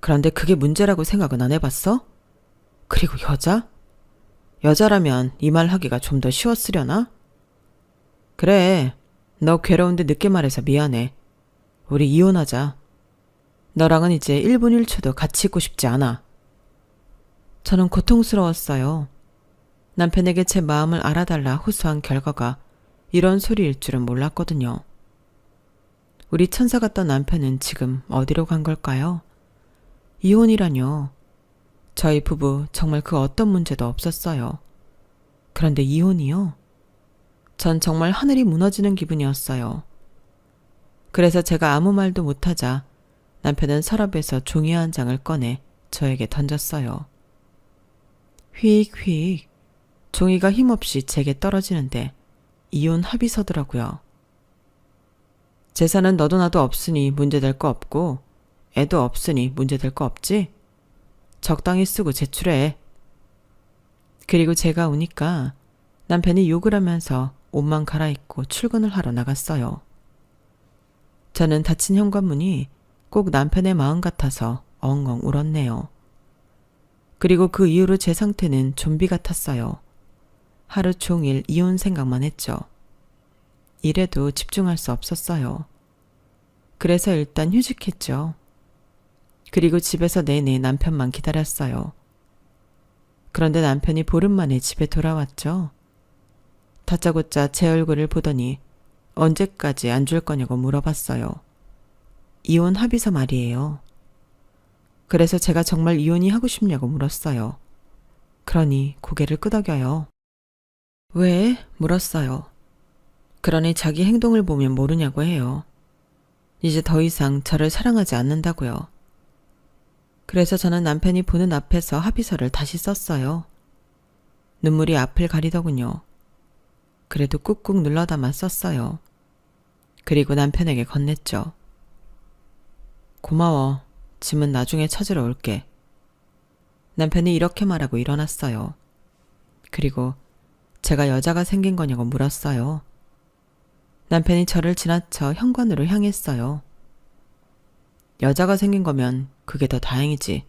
그런데 그게 문제라고 생각은 안 해봤어? 그리고 여자? 여자라면 이 말 하기가 좀 더 쉬웠으려나? 그래, 너 괴로운데 늦게 말해서 미안해. 우리 이혼하자. 너랑은 이제 1분 1초도 같이 있고 싶지 않아. 저는 고통스러웠어요. 남편에게 제 마음을 알아달라 호소한 결과가 이런 소리일 줄은 몰랐거든요. 우리 천사 같던 남편은 지금 어디로 간 걸까요? 이혼이라뇨. 저희 부부 정말 그 어떤 문제도 없었어요. 그런데 이혼이요? 전 정말 하늘이 무너지는 기분이었어요. 그래서 제가 아무 말도 못하자 남편은 서랍에서 종이 한 장을 꺼내 저에게 던졌어요. 휙휙 종이가 힘없이 제게 떨어지는데 이혼 합의서더라고요. 재산은 너도 나도 없으니 문제될 거 없고 애도 없으니 문제될 거 없지? 적당히 쓰고 제출해. 그리고 제가 우니까 남편이 욕을 하면서 옷만 갈아입고 출근을 하러 나갔어요. 저는 닫힌 현관문이 꼭 남편의 마음 같아서 엉엉 울었네요. 그리고 그 이후로 제 상태는 좀비 같았어요. 하루 종일 이혼 생각만 했죠. 일에도 집중할 수 없었어요. 그래서 일단 휴직했죠. 그리고 집에서 내내 남편만 기다렸어요. 그런데 남편이 보름 만에 집에 돌아왔죠. 다짜고짜 제 얼굴을 보더니 언제까지 안 줄 거냐고 물어봤어요. 이혼 합의서 말이에요. 그래서 제가 정말 이혼이 하고 싶냐고 물었어요. 그러니 고개를 끄덕여요. 왜? 물었어요. 그러니 자기 행동을 보면 모르냐고 해요. 이제 더 이상 저를 사랑하지 않는다고요. 그래서 저는 남편이 보는 앞에서 합의서를 다시 썼어요. 눈물이 앞을 가리더군요. 그래도 꾹꾹 눌러 담아 썼어요. 그리고 남편에게 건넸죠. 고마워. 짐은 나중에 찾으러 올게. 남편이 이렇게 말하고 일어났어요. 그리고 제가 여자가 생긴 거냐고 물었어요. 남편이 저를 지나쳐 현관으로 향했어요. 여자가 생긴 거면 그게 더 다행이지.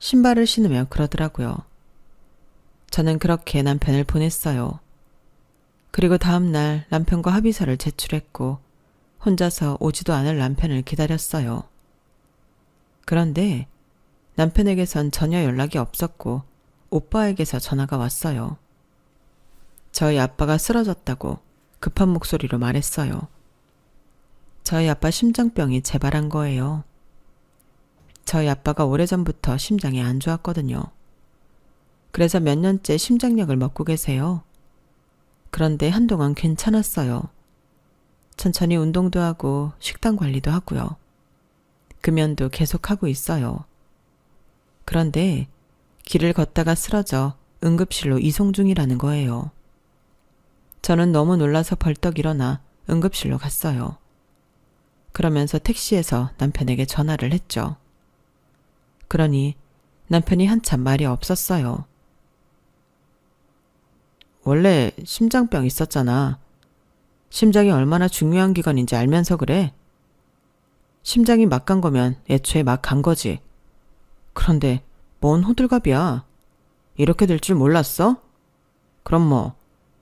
신발을 신으며 그러더라고요. 저는 그렇게 남편을 보냈어요. 그리고 다음날 남편과 합의서를 제출했고 혼자서 오지도 않을 남편을 기다렸어요. 그런데 남편에게선 전혀 연락이 없었고 오빠에게서 전화가 왔어요. 저희 아빠가 쓰러졌다고 급한 목소리로 말했어요. 저희 아빠 심장병이 재발한 거예요. 저희 아빠가 오래전부터 심장이 안 좋았거든요. 그래서 몇 년째 심장약을 먹고 계세요. 그런데 한동안 괜찮았어요. 천천히 운동도 하고 식단 관리도 하고요. 금연도 계속하고 있어요. 그런데 길을 걷다가 쓰러져 응급실로 이송 중이라는 거예요. 저는 너무 놀라서 벌떡 일어나 응급실로 갔어요. 그러면서 택시에서 남편에게 전화를 했죠. 그러니 남편이 한참 말이 없었어요. 원래 심장병 있었잖아. 심장이 얼마나 중요한 기관인지 알면서 그래. 심장이 막 간 거면 애초에 막 간 거지. 그런데 뭔 호들갑이야. 이렇게 될 줄 몰랐어? 그럼 뭐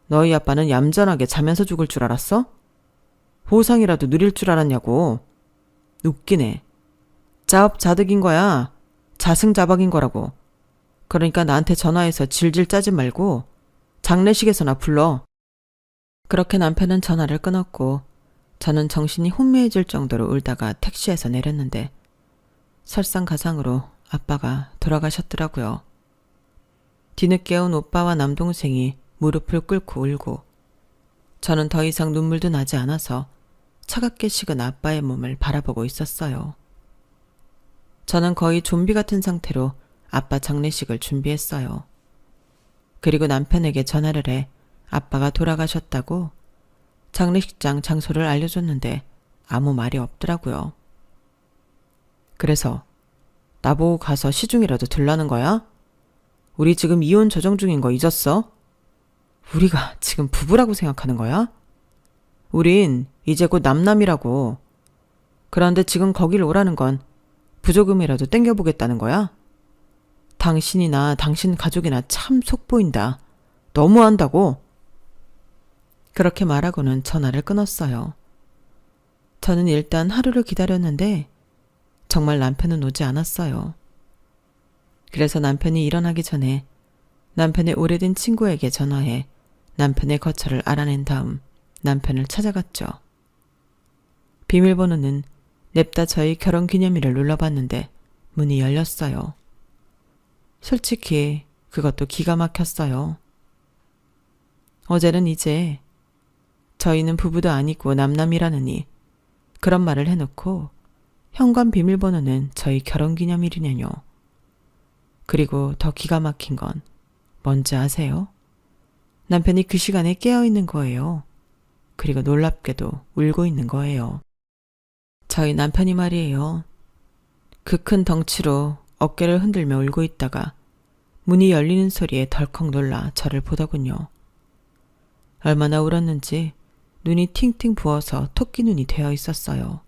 너희 아빠는 얌전하게 자면서 죽을 줄 알았어? 보상이라도 누릴 줄 알았냐고. 웃기네. 자업자득인 거야. 자승자박인 거라고. 그러니까 나한테 전화해서 질질 짜지 말고 장례식에서나 불러. 그렇게 남편은 전화를 끊었고 저는 정신이 혼미해질 정도로 울다가 택시에서 내렸는데 설상가상으로 아빠가 돌아가셨더라고요. 뒤늦게 온 오빠와 남동생이 무릎을 꿇고 울고 저는 더 이상 눈물도 나지 않아서 차갑게 식은 아빠의 몸을 바라보고 있었어요. 저는 거의 좀비 같은 상태로 아빠 장례식을 준비했어요. 그리고 남편에게 전화를 해 아빠가 돌아가셨다고 장례식장 장소를 알려줬는데 아무 말이 없더라고요. 그래서 나보고 가서 시중이라도 들라는 거야? 우리 지금 이혼 조정 중인 거 잊었어? 우리가 지금 부부라고 생각하는 거야? 우린 이제 곧 남남이라고. 그런데 지금 거길 오라는 건 부조금이라도 땡겨보겠다는 거야? 당신이나 당신 가족이나 참 속보인다. 너무한다고. 그렇게 말하고는 전화를 끊었어요. 저는 일단 하루를 기다렸는데 정말 남편은 오지 않았어요. 그래서 남편이 일어나기 전에 남편의 오래된 친구에게 전화해 남편의 거처를 알아낸 다음 남편을 찾아갔죠. 비밀번호는 냅다 저희 결혼기념일을 눌러봤는데 문이 열렸어요. 솔직히 그것도 기가 막혔어요. 어제는 이제 저희는 부부도 아니고 남남이라느니 그런 말을 해놓고 현관 비밀번호는 저희 결혼기념일이냐뇨. 그리고 더 기가 막힌 건 뭔지 아세요? 남편이 그 시간에 깨어있는 거예요. 그리고 놀랍게도 울고 있는 거예요. 저희 남편이 말이에요. 그 큰 덩치로 어깨를 흔들며 울고 있다가 문이 열리는 소리에 덜컥 놀라 저를 보더군요. 얼마나 울었는지 눈이 팅팅 부어서 토끼 눈이 되어 있었어요.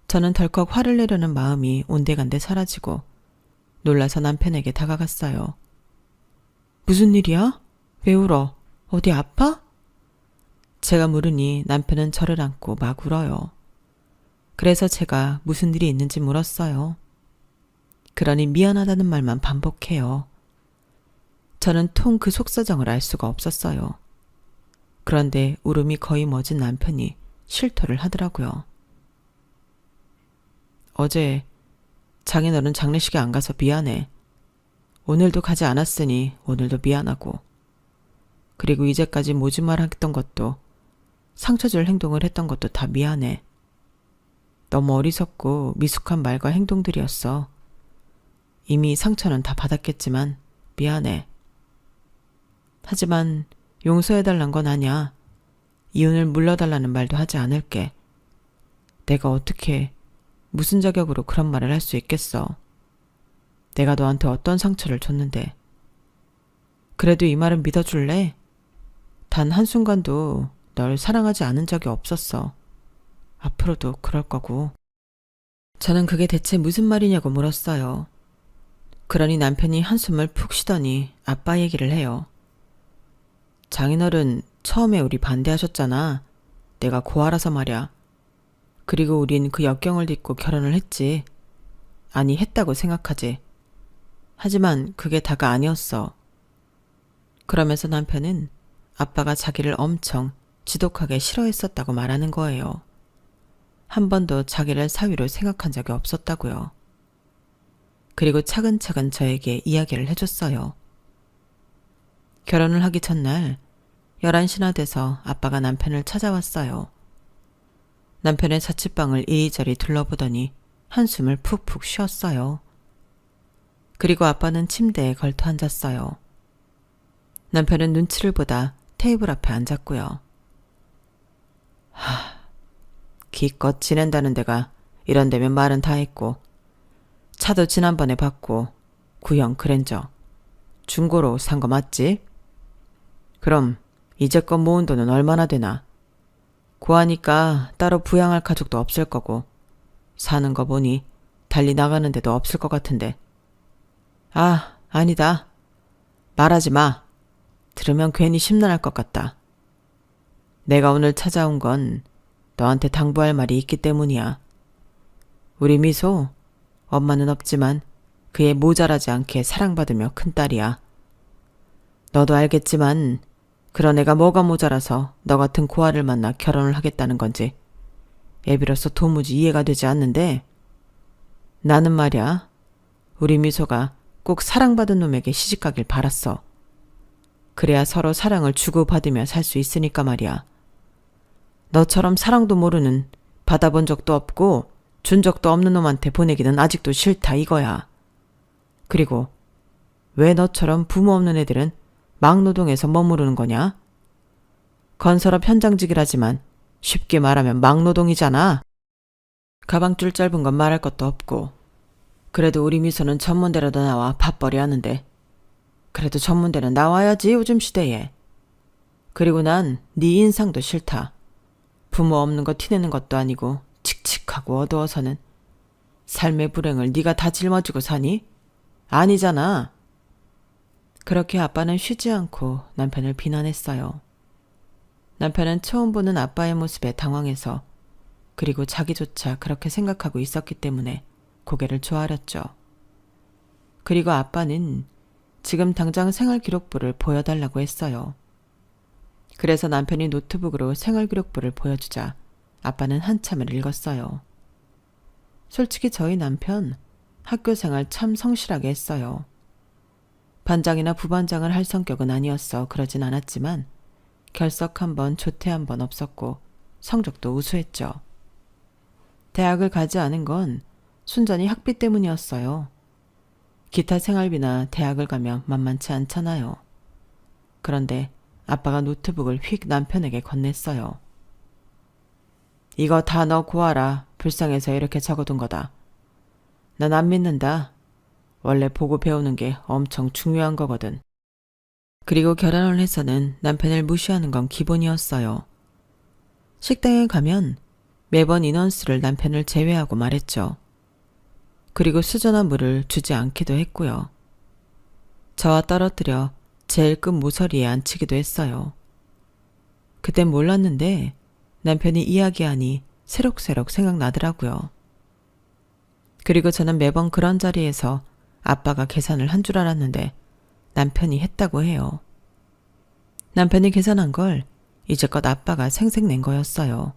저는 덜컥 화를 내려는 마음이 온데간데 사라지고 놀라서 남편에게 다가갔어요. 무슨 일이야? 왜 울어? 어디 아파? 제가 물으니 남편은 저를 안고 막 울어요. 그래서 제가 무슨 일이 있는지 물었어요. 그러니 미안하다는 말만 반복해요. 저는 통 그 속사정을 알 수가 없었어요. 그런데 울음이 거의 멎은 남편이 실토를 하더라고요. 어제 장인어른 장례식에 안 가서 미안해. 오늘도 가지 않았으니 오늘도 미안하고. 그리고 이제까지 모진말 했던 것도 상처 줄 행동을 했던 것도 다 미안해. 너무 어리석고 미숙한 말과 행동들이었어. 이미 상처는 다 받았겠지만 미안해. 하지만 용서해달란 건 아냐. 이혼을 물러달라는 말도 하지 않을게. 내가 어떻게 무슨 자격으로 그런 말을 할 수 있겠어. 내가 너한테 어떤 상처를 줬는데. 그래도 이 말은 믿어줄래? 단 한순간도 널 사랑하지 않은 적이 없었어. 앞으로도 그럴 거고. 저는 그게 대체 무슨 말이냐고 물었어요. 그러니 남편이 한숨을 푹 쉬더니 아빠 얘기를 해요. 장인어른 처음에 우리 반대하셨잖아. 내가 고아라서 말이야. 그리고 우린 그 역경을 딛고 결혼을 했지. 아니, 했다고 생각하지. 하지만 그게 다가 아니었어. 그러면서 남편은 아빠가 자기를 엄청 지독하게 싫어했었다고 말하는 거예요. 한 번도 자기를 사위로 생각한 적이 없었다고요. 그리고 차근차근 저에게 이야기를 해줬어요. 결혼을 하기 전날 11시나 돼서 아빠가 남편을 찾아왔어요. 남편의 자취방을 이리저리 둘러보더니 한숨을 푹푹 쉬었어요. 그리고 아빠는 침대에 걸터 앉았어요. 남편은 눈치를 보다 테이블 앞에 앉았고요. 기껏 지낸다는 데가 이런 데면 말은 다 했고, 차도 지난번에 받고 구형 그랜저 중고로 산 거 맞지? 그럼 이제껏 모은 돈은 얼마나 되나? 고하니까 따로 부양할 가족도 없을 거고, 사는 거 보니 달리 나가는 데도 없을 것 같은데. 아, 아니다. 말하지 마. 들으면 괜히 심란할 것 같다. 내가 오늘 찾아온 건 너한테 당부할 말이 있기 때문이야. 우리 미소, 엄마는 없지만 그의 모자라지 않게 사랑받으며 큰딸이야. 너도 알겠지만 그런 애가 뭐가 모자라서 너 같은 고아를 만나 결혼을 하겠다는 건지 애비로서 도무지 이해가 되지 않는데, 나는 말이야, 우리 미소가 꼭 사랑받은 놈에게 시집가길 바랐어. 그래야 서로 사랑을 주고받으며 살 수 있으니까 말이야. 너처럼 사랑도 모르는, 받아본 적도 없고 준 적도 없는 놈한테 보내기는 아직도 싫다 이거야. 그리고 왜 너처럼 부모 없는 애들은 막노동에서 머무르는 거냐? 건설업 현장직이라지만 쉽게 말하면 막노동이잖아. 가방줄 짧은 건 말할 것도 없고, 그래도 우리 미소는 전문대로도 나와 밥벌이 하는데, 그래도 전문대는 나와야지 요즘 시대에. 그리고 난 네 인상도 싫다. 부모 없는 거 티내는 것도 아니고 칙칙하고 어두워서는. 삶의 불행을 네가 다 짊어지고 사니? 아니잖아. 그렇게 아빠는 쉬지 않고 남편을 비난했어요. 남편은 처음 보는 아빠의 모습에 당황해서, 그리고 자기조차 그렇게 생각하고 있었기 때문에 고개를 조아렸죠. 그리고 아빠는 지금 당장 생활기록부를 보여달라고 했어요. 그래서 남편이 노트북으로 생활기록부를 보여주자 아빠는 한참을 읽었어요. 솔직히 저희 남편 학교생활 참 성실하게 했어요. 반장이나 부반장을 할 성격은 아니었어 그러진 않았지만 결석 한 번, 조퇴 한 번 없었고 성적도 우수했죠. 대학을 가지 않은 건 순전히 학비 때문이었어요. 기타 생활비나 대학을 가면 만만치 않잖아요. 그런데 아빠가 노트북을 휙 남편에게 건넸어요. 이거 다 너 고아라. 불쌍해서 이렇게 적어둔 거다. 난 안 믿는다. 원래 보고 배우는 게 엄청 중요한 거거든. 그리고 결혼을 해서는 남편을 무시하는 건 기본이었어요. 식당에 가면 매번 인원수를 남편을 제외하고 말했죠. 그리고 수저나 물을 주지 않기도 했고요. 저와 떨어뜨려 제일 끝 모서리에 앉히기도 했어요. 그땐 몰랐는데 남편이 이야기하니 새록새록 생각나더라고요. 그리고 저는 매번 그런 자리에서 아빠가 계산을 한 줄 알았는데 남편이 했다고 해요. 남편이 계산한 걸 이제껏 아빠가 생색낸 거였어요.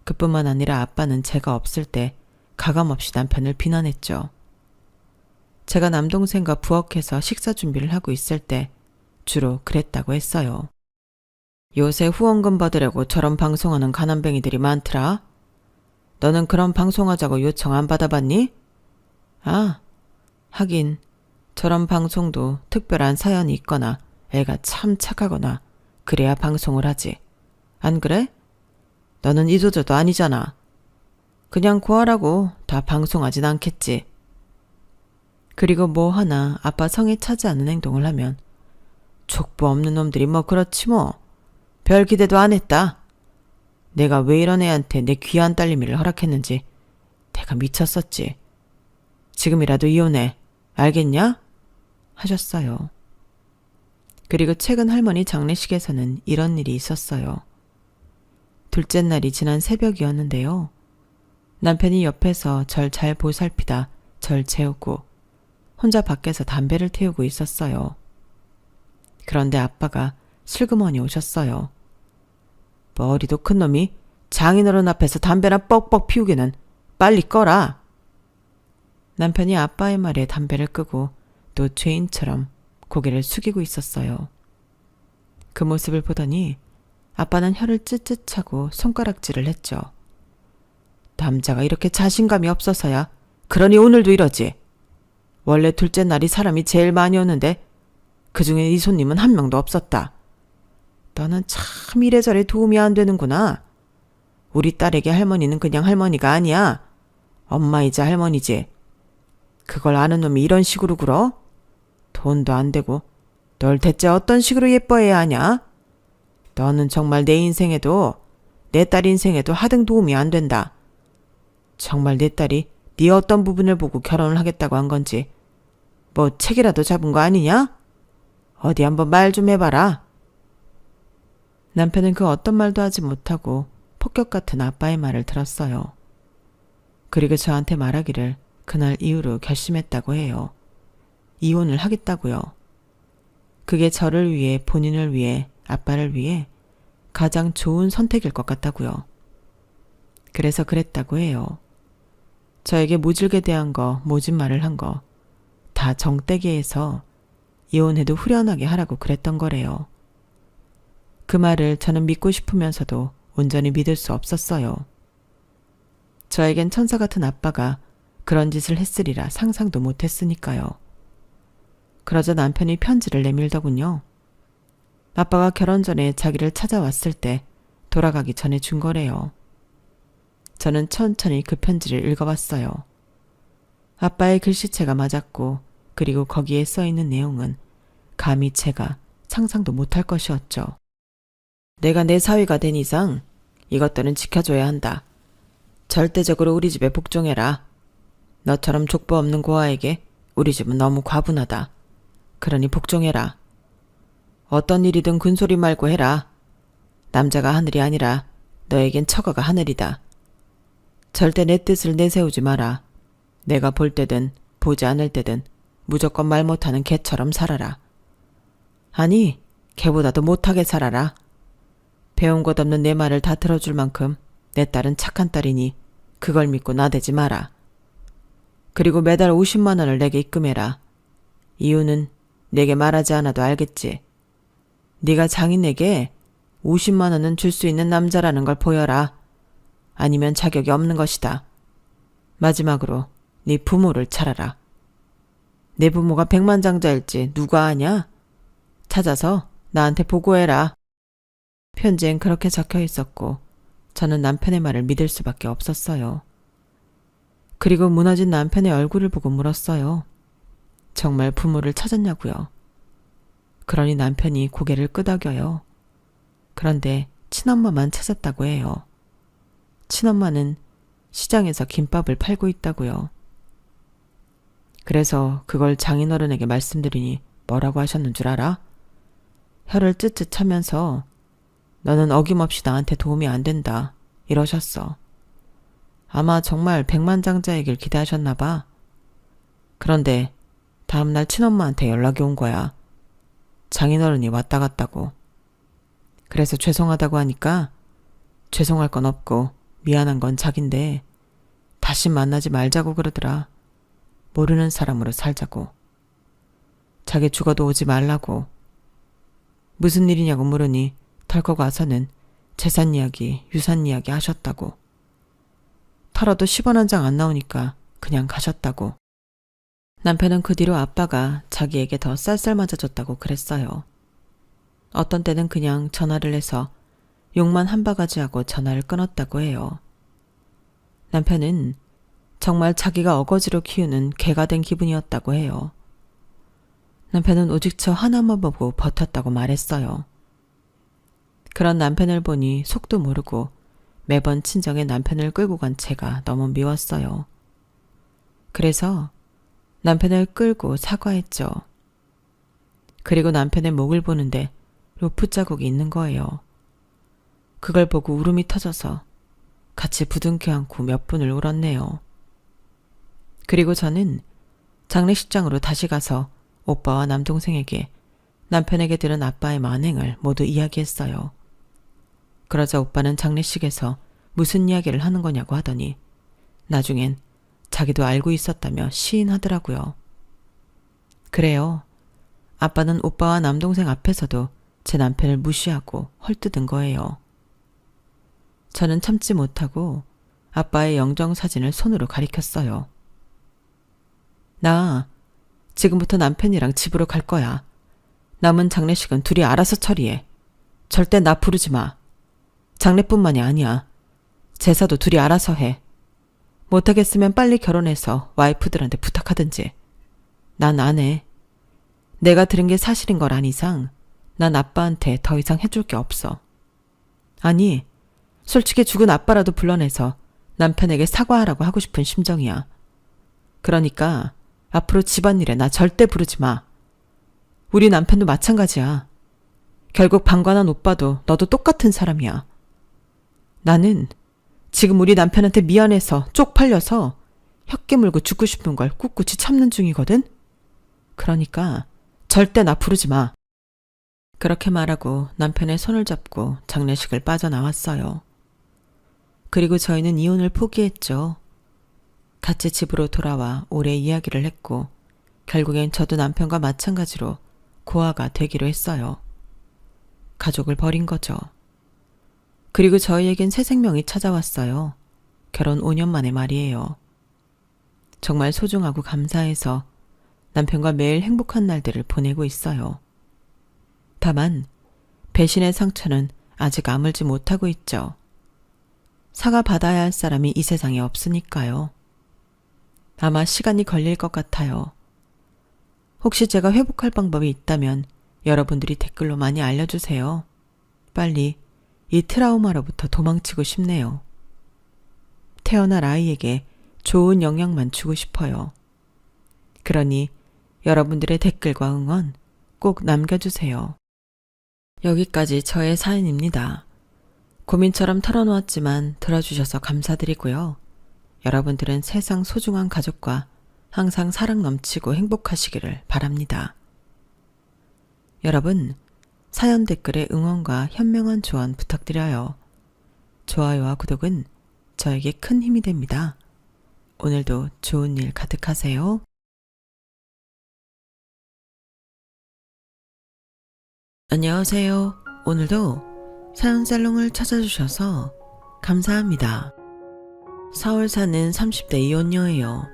그뿐만 아니라 아빠는 제가 없을 때 가감없이 남편을 비난했죠. 제가 남동생과 부엌에서 식사 준비를 하고 있을 때 주로 그랬다고 했어요. 요새 후원금 받으려고 저런 방송하는 가난뱅이들이 많더라. 너는 그런 방송하자고 요청 안 받아봤니? 아, 하긴 저런 방송도 특별한 사연이 있거나 애가 참 착하거나 그래야 방송을 하지. 안 그래? 너는 이도저도 아니잖아. 그냥 고아라고 다 방송하진 않겠지. 그리고 뭐 하나 아빠 성에 차지 않는 행동을 하면 족보 없는 놈들이 뭐 그렇지 뭐. 별 기대도 안 했다. 내가 왜 이런 애한테 내 귀한 딸내미를 허락했는지 내가 미쳤었지. 지금이라도 이혼해. 알겠냐? 하셨어요. 그리고 최근 할머니 장례식에서는 이런 일이 있었어요. 둘째 날이 지난 새벽이었는데요. 남편이 옆에서 절 잘 보살피다 절 재우고 혼자 밖에서 담배를 태우고 있었어요. 그런데 아빠가 슬그머니 오셨어요. 머리도 큰 놈이 장인어른 앞에서 담배나 뻑뻑 피우기는 빨리 꺼라. 남편이 아빠의 말에 담배를 끄고 또 죄인처럼 고개를 숙이고 있었어요. 그 모습을 보더니 아빠는 혀를 찢찢 차고 손가락질을 했죠. 남자가 이렇게 자신감이 없어서야 그러니 오늘도 이러지. 원래 둘째 날이 사람이 제일 많이 오는데 그중에 이 손님은 한 명도 없었다. 너는 참 이래저래 도움이 안 되는구나. 우리 딸에게 할머니는 그냥 할머니가 아니야. 엄마이자 할머니지. 그걸 아는 놈이 이런 식으로 굴어? 돈도 안 되고 널 대체 어떤 식으로 예뻐해야 하냐? 너는 정말 내 인생에도 내 딸 인생에도 하등 도움이 안 된다. 정말 내 딸이 네 어떤 부분을 보고 결혼을 하겠다고 한 건지 뭐 책이라도 잡은 거 아니냐? 어디 한번 말 좀 해봐라. 남편은 그 어떤 말도 하지 못하고 폭격 같은 아빠의 말을 들었어요. 그리고 저한테 말하기를 그날 이후로 결심했다고 해요. 이혼을 하겠다고요. 그게 저를 위해, 본인을 위해, 아빠를 위해 가장 좋은 선택일 것 같다고요. 그래서 그랬다고 해요. 저에게 모질게 대한 거, 모진 말을 한 거 다 정떼게 해서 이혼해도 후련하게 하라고 그랬던 거래요. 그 말을 저는 믿고 싶으면서도 온전히 믿을 수 없었어요. 저에겐 천사 같은 아빠가 그런 짓을 했으리라 상상도 못했으니까요. 그러자 남편이 편지를 내밀더군요. 아빠가 결혼 전에 자기를 찾아왔을 때 돌아가기 전에 준 거래요. 저는 천천히 그 편지를 읽어봤어요. 아빠의 글씨체가 맞았고 그리고 거기에 써있는 내용은 감히 제가 상상도 못할 것이었죠. 내가 내 사위가 된 이상 이것들은 지켜줘야 한다. 절대적으로 우리 집에 복종해라. 너처럼 족보 없는 고아에게 우리 집은 너무 과분하다. 그러니 복종해라. 어떤 일이든 군소리 말고 해라. 남자가 하늘이 아니라 너에겐 처가가 하늘이다. 절대 내 뜻을 내세우지 마라. 내가 볼 때든 보지 않을 때든 무조건 말 못하는 개처럼 살아라. 아니, 개보다도 못하게 살아라. 배운 것 없는 내 말을 다 들어줄 만큼 내 딸은 착한 딸이니 그걸 믿고 나대지 마라. 그리고 매달 50만 원을 내게 입금해라. 이유는 내게 말하지 않아도 알겠지. 네가 장인에게 50만 원은 줄 수 있는 남자라는 걸 보여라. 아니면 자격이 없는 것이다. 마지막으로 네 부모를 찾아라. 내 부모가 백만장자일지 누가 아냐? 찾아서 나한테 보고해라. 편지엔 그렇게 적혀 있었고 저는 남편의 말을 믿을 수밖에 없었어요. 그리고 무너진 남편의 얼굴을 보고 물었어요. 정말 부모를 찾았냐고요. 그러니 남편이 고개를 끄덕여요. 그런데 친엄마만 찾았다고 해요. 친엄마는 시장에서 김밥을 팔고 있다고요. 그래서 그걸 장인어른에게 말씀드리니 뭐라고 하셨는 줄 알아? 혀를 쯧쯧 차면서 너는 어김없이 나한테 도움이 안 된다 이러셨어. 아마 정말 백만장자이길 기대하셨나 봐. 그런데 다음날 친엄마한테 연락이 온 거야. 장인어른이 왔다 갔다고. 그래서 죄송하다고 하니까 죄송할 건 없고 미안한 건 자긴데 다시 만나지 말자고 그러더라. 모르는 사람으로 살자고. 자기 죽어도 오지 말라고. 무슨 일이냐고 물으니 덜컥 와서는 재산 이야기, 유산 이야기 하셨다고. 털어도 10원 한 장 안 나오니까 그냥 가셨다고. 남편은 그 뒤로 아빠가 자기에게 더 쌀쌀 맞아줬다고 그랬어요. 어떤 때는 그냥 전화를 해서 욕만 한 바가지 하고 전화를 끊었다고 해요. 남편은 정말 자기가 어거지로 키우는 개가 된 기분이었다고 해요. 남편은 오직 저 하나만 보고 버텼다고 말했어요. 그런 남편을 보니 속도 모르고 매번 친정에 남편을 끌고 간 제가 너무 미웠어요. 그래서 남편을 끌고 사과했죠. 그리고 남편의 목을 보는데 로프 자국이 있는 거예요. 그걸 보고 울음이 터져서 같이 부둥켜 안고 몇 분을 울었네요. 그리고 저는 장례식장으로 다시 가서 오빠와 남동생에게 남편에게 들은 아빠의 만행을 모두 이야기했어요. 그러자 오빠는 장례식에서 무슨 이야기를 하는 거냐고 하더니 나중엔 자기도 알고 있었다며 시인하더라고요. 그래요. 아빠는 오빠와 남동생 앞에서도 제 남편을 무시하고 헐뜯은 거예요. 저는 참지 못하고 아빠의 영정사진을 손으로 가리켰어요. 나 지금부터 남편이랑 집으로 갈 거야. 남은 장례식은 둘이 알아서 처리해. 절대 나 부르지 마. 장례뿐만이 아니야. 제사도 둘이 알아서 해. 못하겠으면 빨리 결혼해서 와이프들한테 부탁하든지. 난 안 해. 내가 들은 게 사실인 걸 안 이상 난 아빠한테 더 이상 해줄 게 없어. 아니, 솔직히 죽은 아빠라도 불러내서 남편에게 사과하라고 하고 싶은 심정이야. 그러니까 앞으로 집안일에 나 절대 부르지 마. 우리 남편도 마찬가지야. 결국 방관한 오빠도 너도 똑같은 사람이야. 나는 지금 우리 남편한테 미안해서 쪽팔려서 혀 깨물고 죽고 싶은 걸 꿋꿋이 참는 중이거든? 그러니까 절대 나 부르지 마. 그렇게 말하고 남편의 손을 잡고 장례식을 빠져나왔어요. 그리고 저희는 이혼을 포기했죠. 같이 집으로 돌아와 오래 이야기를 했고 결국엔 저도 남편과 마찬가지로 고아가 되기로 했어요. 가족을 버린 거죠. 그리고 저희에겐 새 생명이 찾아왔어요. 결혼 5년 만에 말이에요. 정말 소중하고 감사해서 남편과 매일 행복한 날들을 보내고 있어요. 다만 배신의 상처는 아직 아물지 못하고 있죠. 사과받아야 할 사람이 이 세상에 없으니까요. 아마 시간이 걸릴 것 같아요. 혹시 제가 회복할 방법이 있다면 여러분들이 댓글로 많이 알려주세요. 빨리 이 트라우마로부터 도망치고 싶네요. 태어날 아이에게 좋은 영향만 주고 싶어요. 그러니 여러분들의 댓글과 응원 꼭 남겨주세요. 여기까지 저의 사연입니다. 고민처럼 털어놓았지만 들어주셔서 감사드리고요. 여러분들은 세상 소중한 가족과 항상 사랑 넘치고 행복하시기를 바랍니다. 여러분, 사연 댓글에 응원과 현명한 조언 부탁드려요. 좋아요와 구독은 저에게 큰 힘이 됩니다. 오늘도 좋은 일 가득하세요. 안녕하세요. 오늘도 사연살롱을 찾아주셔서 감사합니다. 서울 사는 30대 이혼녀예요.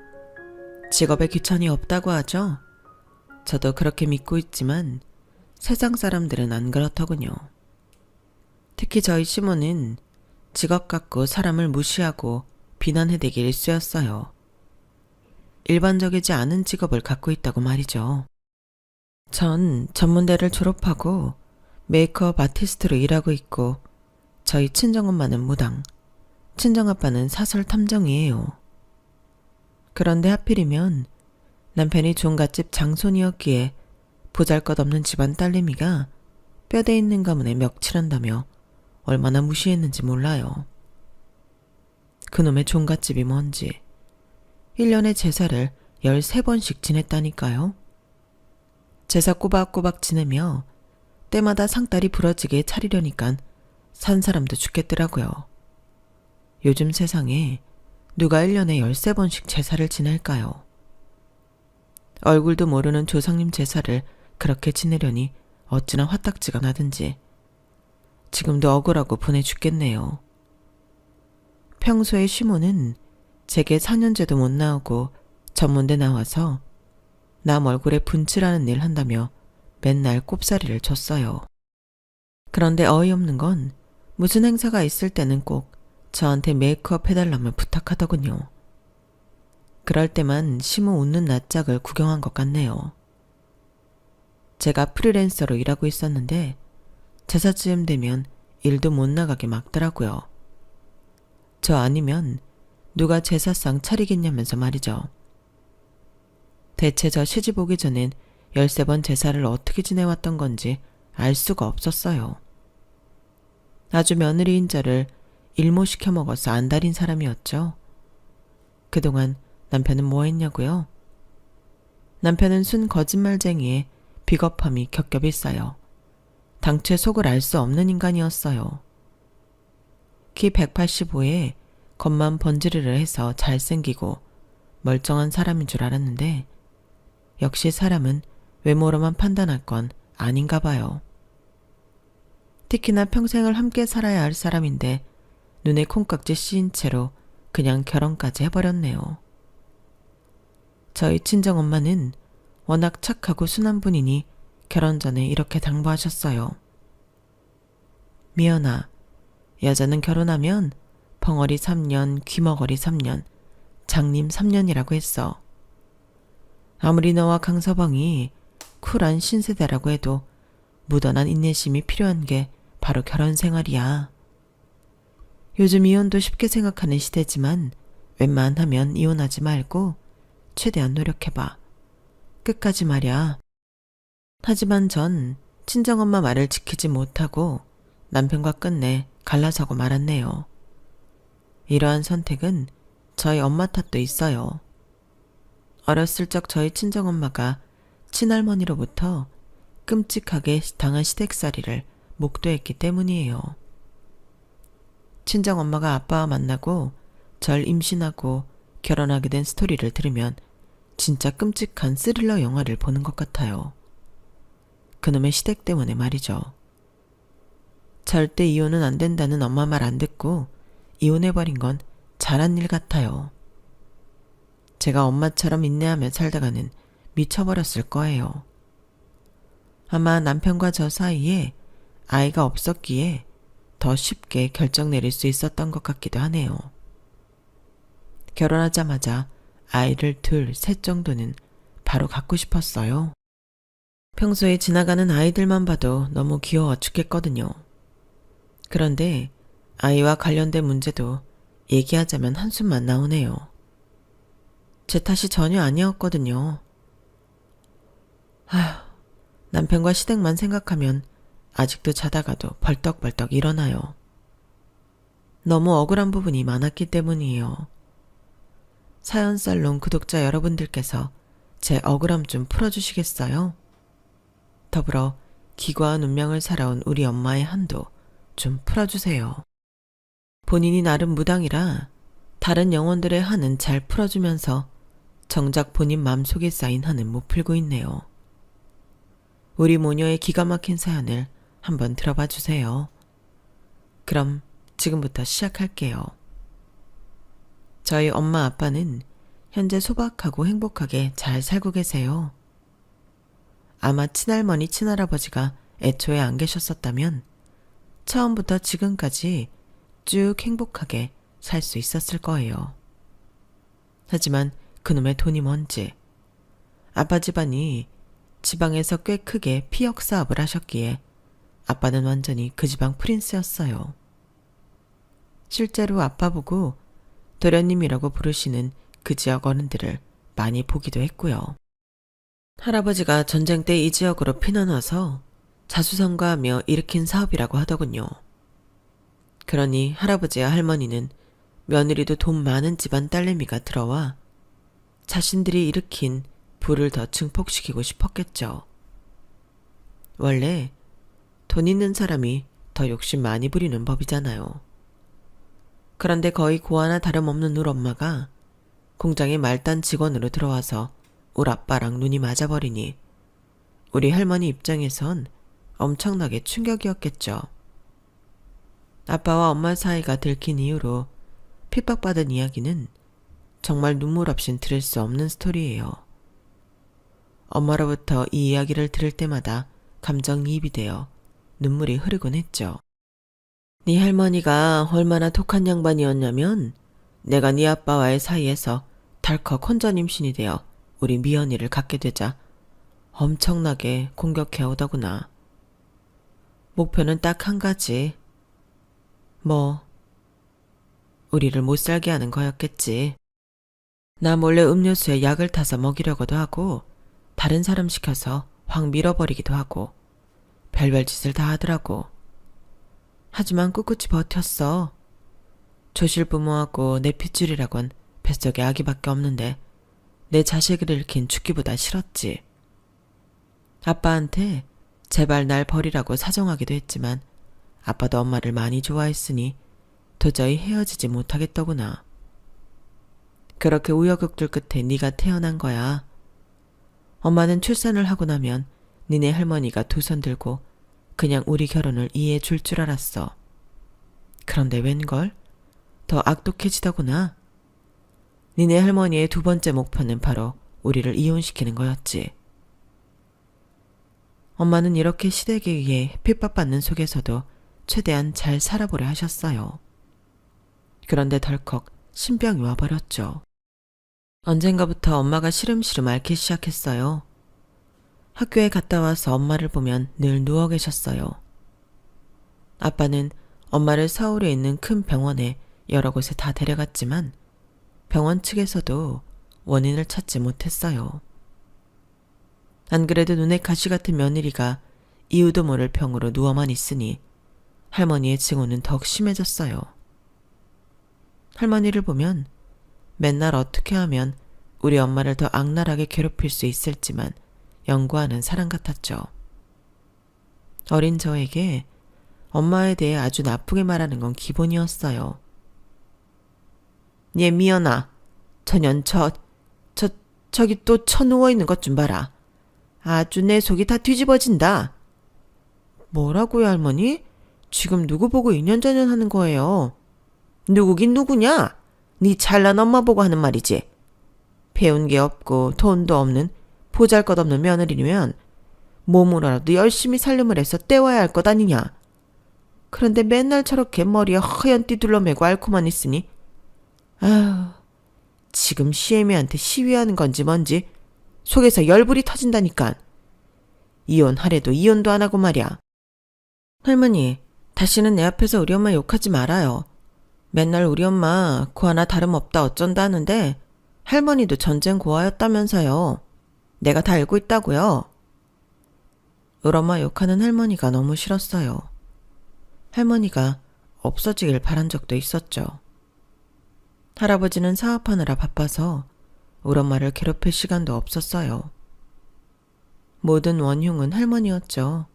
직업에 귀천이 없다고 하죠? 저도 그렇게 믿고 있지만 세상 사람들은 안 그렇더군요. 특히 저희 시모는 직업 갖고 사람을 무시하고 비난해대기 일쑤였어요. 일반적이지 않은 직업을 갖고 있다고 말이죠. 전 전문대를 졸업하고 메이크업 아티스트로 일하고 있고 저희 친정엄마는 무당, 친정아빠는 사설 탐정이에요. 그런데 하필이면 남편이 종갓집 장손이었기에 보잘것없는 집안 딸내미가 뼈대 있는 가문에 멱칠한다며 얼마나 무시했는지 몰라요. 그놈의 종갓집이 뭔지 1년에 제사를 13번씩 지냈다니까요. 제사 꼬박꼬박 지내며 때마다 상다리 부러지게 차리려니깐 산 사람도 죽겠더라고요. 요즘 세상에 누가 1년에 13번씩 제사를 지낼까요? 얼굴도 모르는 조상님 제사를 그렇게 지내려니 어찌나 화딱지가 나든지 지금도 억울하고 분해 죽겠네요. 평소에 시모는 제게 4년째도 못 나오고 전문대 나와서 남 얼굴에 분칠하는 일 한다며 맨날 꼽사리를 줬어요. 그런데 어이없는 건 무슨 행사가 있을 때는 꼭 저한테 메이크업 해달라며 부탁하더군요. 그럴 때만 시모 웃는 낯짝을 구경한 것 같네요. 제가 프리랜서로 일하고 있었는데 제사쯤 되면 일도 못 나가게 막더라고요. 저 아니면 누가 제사상 차리겠냐면서 말이죠. 대체 저 시집 오기 전엔 13번 제사를 어떻게 지내왔던 건지 알 수가 없었어요. 아주 며느리인 저를 일모시켜 먹어서 안달인 사람이었죠. 그동안 남편은 뭐 했냐고요? 남편은 순 거짓말쟁이에 비겁함이 겹겹이 쌓여 당최 속을 알 수 없는 인간이었어요. 키 185에 겉만 번지르르 해서 잘생기고 멀쩡한 사람인 줄 알았는데 역시 사람은 외모로만 판단할 건 아닌가 봐요. 특히나 평생을 함께 살아야 할 사람인데 눈에 콩깍지 씌인 채로 그냥 결혼까지 해버렸네요. 저희 친정엄마는 워낙 착하고 순한 분이니 결혼 전에 이렇게 당부하셨어요. 미연아, 여자는 결혼하면 벙어리 3년, 귀머거리 3년, 장님 3년이라고 했어. 아무리 너와 강서방이 쿨한 신세대라고 해도 무던한 인내심이 필요한 게 바로 결혼 생활이야. 요즘 이혼도 쉽게 생각하는 시대지만 웬만하면 이혼하지 말고 최대한 노력해봐. 끝까지 말야. 하지만 전 친정엄마 말을 지키지 못하고 남편과 끝내 갈라서고 말았네요. 이러한 선택은 저희 엄마 탓도 있어요. 어렸을 적 저희 친정엄마가 친할머니로부터 끔찍하게 당한 시댁살이를 목도했기 때문이에요. 친정엄마가 아빠와 만나고 절 임신하고 결혼하게 된 스토리를 들으면 진짜 끔찍한 스릴러 영화를 보는 것 같아요. 그놈의 시댁 때문에 말이죠. 절대 이혼은 안 된다는 엄마 말 안 듣고 이혼해버린 건 잘한 일 같아요. 제가 엄마처럼 인내하며 살다가는 미쳐버렸을 거예요. 아마 남편과 저 사이에 아이가 없었기에 더 쉽게 결정 내릴 수 있었던 것 같기도 하네요. 결혼하자마자 아이를 둘, 셋 정도는 바로 갖고 싶었어요. 평소에 지나가는 아이들만 봐도 너무 귀여워 죽겠거든요. 그런데 아이와 관련된 문제도 얘기하자면 한숨만 나오네요. 제 탓이 전혀 아니었거든요. 아휴, 남편과 시댁만 생각하면 아직도 자다가도 벌떡벌떡 일어나요. 너무 억울한 부분이 많았기 때문이에요. 사연살롱 구독자 여러분들께서 제 억울함 좀 풀어주시겠어요? 더불어 기구한 운명을 살아온 우리 엄마의 한도 좀 풀어주세요. 본인이 나름 무당이라 다른 영혼들의 한은 잘 풀어주면서 정작 본인 마음속에 쌓인 한은 못 풀고 있네요. 우리 모녀의 기가 막힌 사연을 한번 들어봐 주세요. 그럼 지금부터 시작할게요. 저희 엄마 아빠는 현재 소박하고 행복하게 잘 살고 계세요. 아마 친할머니 친할아버지가 애초에 안 계셨었다면 처음부터 지금까지 쭉 행복하게 살 수 있었을 거예요. 하지만 그놈의 돈이 뭔지 아빠 집안이 지방에서 꽤 크게 피역 사업을 하셨기에 아빠는 완전히 그 지방 프린스였어요. 실제로 아빠 보고 도련님이라고 부르시는 그 지역 어른들을 많이 보기도 했고요. 할아버지가 전쟁 때 이 지역으로 피난와서 자수성가하며 일으킨 사업이라고 하더군요. 그러니 할아버지와 할머니는 며느리도 돈 많은 집안 딸내미가 들어와 자신들이 일으킨 부를 더 증폭시키고 싶었겠죠. 원래 돈 있는 사람이 더 욕심 많이 부리는 법이잖아요. 그런데 거의 고아나 다름없는 울 엄마가 공장에 말단 직원으로 들어와서 울 아빠랑 눈이 맞아버리니 우리 할머니 입장에선 엄청나게 충격이었겠죠. 아빠와 엄마 사이가 들킨 이후로 핍박받은 이야기는 정말 눈물 없인 들을 수 없는 스토리예요. 엄마로부터 이 이야기를 들을 때마다 감정이입이 되어 눈물이 흐르곤 했죠. 네 할머니가 얼마나 독한 양반이었냐면 내가 네 아빠와의 사이에서 덜컥 혼전 임신이 되어 우리 미연이를 갖게 되자 엄청나게 공격해 오더구나. 목표는 딱 한 가지. 우리를 못 살게 하는 거였겠지. 나 몰래 음료수에 약을 타서 먹이려고도 하고 다른 사람 시켜서 확 밀어버리기도 하고 별별 짓을 다 하더라고. 하지만 꿋꿋이 버텼어. 조실부모하고 내 핏줄이라곤 뱃속에 아기밖에 없는데 내 자식을 잃긴 죽기보다 싫었지. 아빠한테 제발 날 버리라고 사정하기도 했지만 아빠도 엄마를 많이 좋아했으니 도저히 헤어지지 못하겠더구나. 그렇게 우여곡절 끝에 네가 태어난 거야. 엄마는 출산을 하고 나면 니네 할머니가 두 손 들고 그냥 우리 결혼을 이해해 줄 줄 알았어. 그런데 웬걸? 더 악독해지더구나. 니네 할머니의 두 번째 목표는 바로 우리를 이혼시키는 거였지. 엄마는 이렇게 시댁에 의해 핍박받는 속에서도 최대한 잘 살아보려 하셨어요. 그런데 덜컥 신병이 와버렸죠. 언젠가부터 엄마가 시름시름 앓기 시작했어요. 학교에 갔다 와서 엄마를 보면 늘 누워 계셨어요. 아빠는 엄마를 서울에 있는 큰 병원에 여러 곳에 다 데려갔지만 병원 측에서도 원인을 찾지 못했어요. 안 그래도 눈에 가시 같은 며느리가 이유도 모를 병으로 누워만 있으니 할머니의 증오는 더욱 심해졌어요. 할머니를 보면 맨날 어떻게 하면 우리 엄마를 더 악랄하게 괴롭힐 수 있을지만 연구하는 사람 같았죠. 어린 저에게 엄마에 대해 아주 나쁘게 말하는 건 기본이었어요. 얘 미연아, 저년 저기 또 쳐누워있는 것 좀 봐라. 아주 내 속이 다 뒤집어진다. 뭐라고요, 할머니? 지금 누구 보고 이년저년 하는 거예요? 누구긴 누구냐? 네 잘난 엄마 보고 하는 말이지. 배운 게 없고 돈도 없는 보잘것없는 며느리면 몸으로라도 열심히 살림을 해서 때워야 할 것 아니냐. 그런데 맨날 저렇게 머리에 허연 띠 둘러매고 앓고만 있으니 아휴, 지금 시애미한테 시위하는 건지 뭔지 속에서 열불이 터진다니까. 이혼하래도 이혼도 안 하고 말이야. 할머니, 다시는 내 앞에서 우리 엄마 욕하지 말아요. 맨날 우리 엄마 고 하나 다름없다 어쩐다 하는데 할머니도 전쟁 고아였다면서요. 내가 다 알고 있다고요. 우리 엄마 욕하는 할머니가 너무 싫었어요. 할머니가 없어지길 바란 적도 있었죠. 할아버지는 사업하느라 바빠서 우리 엄마를 괴롭힐 시간도 없었어요. 모든 원흉은 할머니였죠.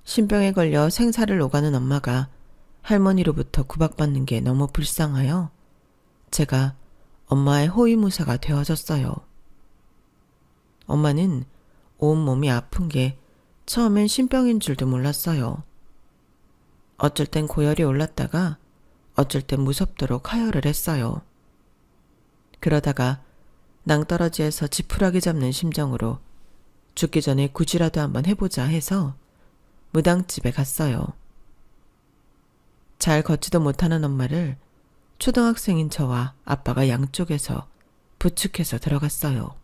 신병에 걸려 생사를 오가는 엄마가 할머니로부터 구박받는 게 너무 불쌍하여 제가 엄마의 호위무사가 되어졌어요. 엄마는 온몸이 아픈 게 처음엔 신병인 줄도 몰랐어요. 어쩔 땐 고열이 올랐다가 어쩔 땐 무섭도록 하혈을 했어요. 그러다가 낭떠러지에서 지푸라기 잡는 심정으로 죽기 전에 굳이라도 한번 해보자 해서 무당집에 갔어요. 잘 걷지도 못하는 엄마를 초등학생인 저와 아빠가 양쪽에서 부축해서 들어갔어요.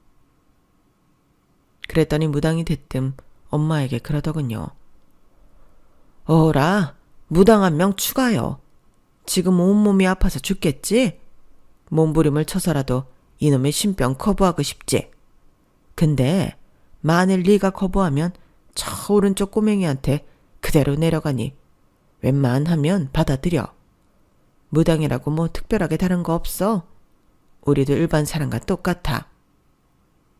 그랬더니 무당이 대뜸 엄마에게 그러더군요. 어라, 무당 한 명 추가요. 지금 온몸이 아파서 죽겠지? 몸부림을 쳐서라도 이놈의 신병 커버하고 싶지. 근데 만일 네가 커버하면 저 오른쪽 꼬맹이한테 그대로 내려가니 웬만하면 받아들여. 무당이라고 뭐 특별하게 다른 거 없어. 우리도 일반 사람과 똑같아.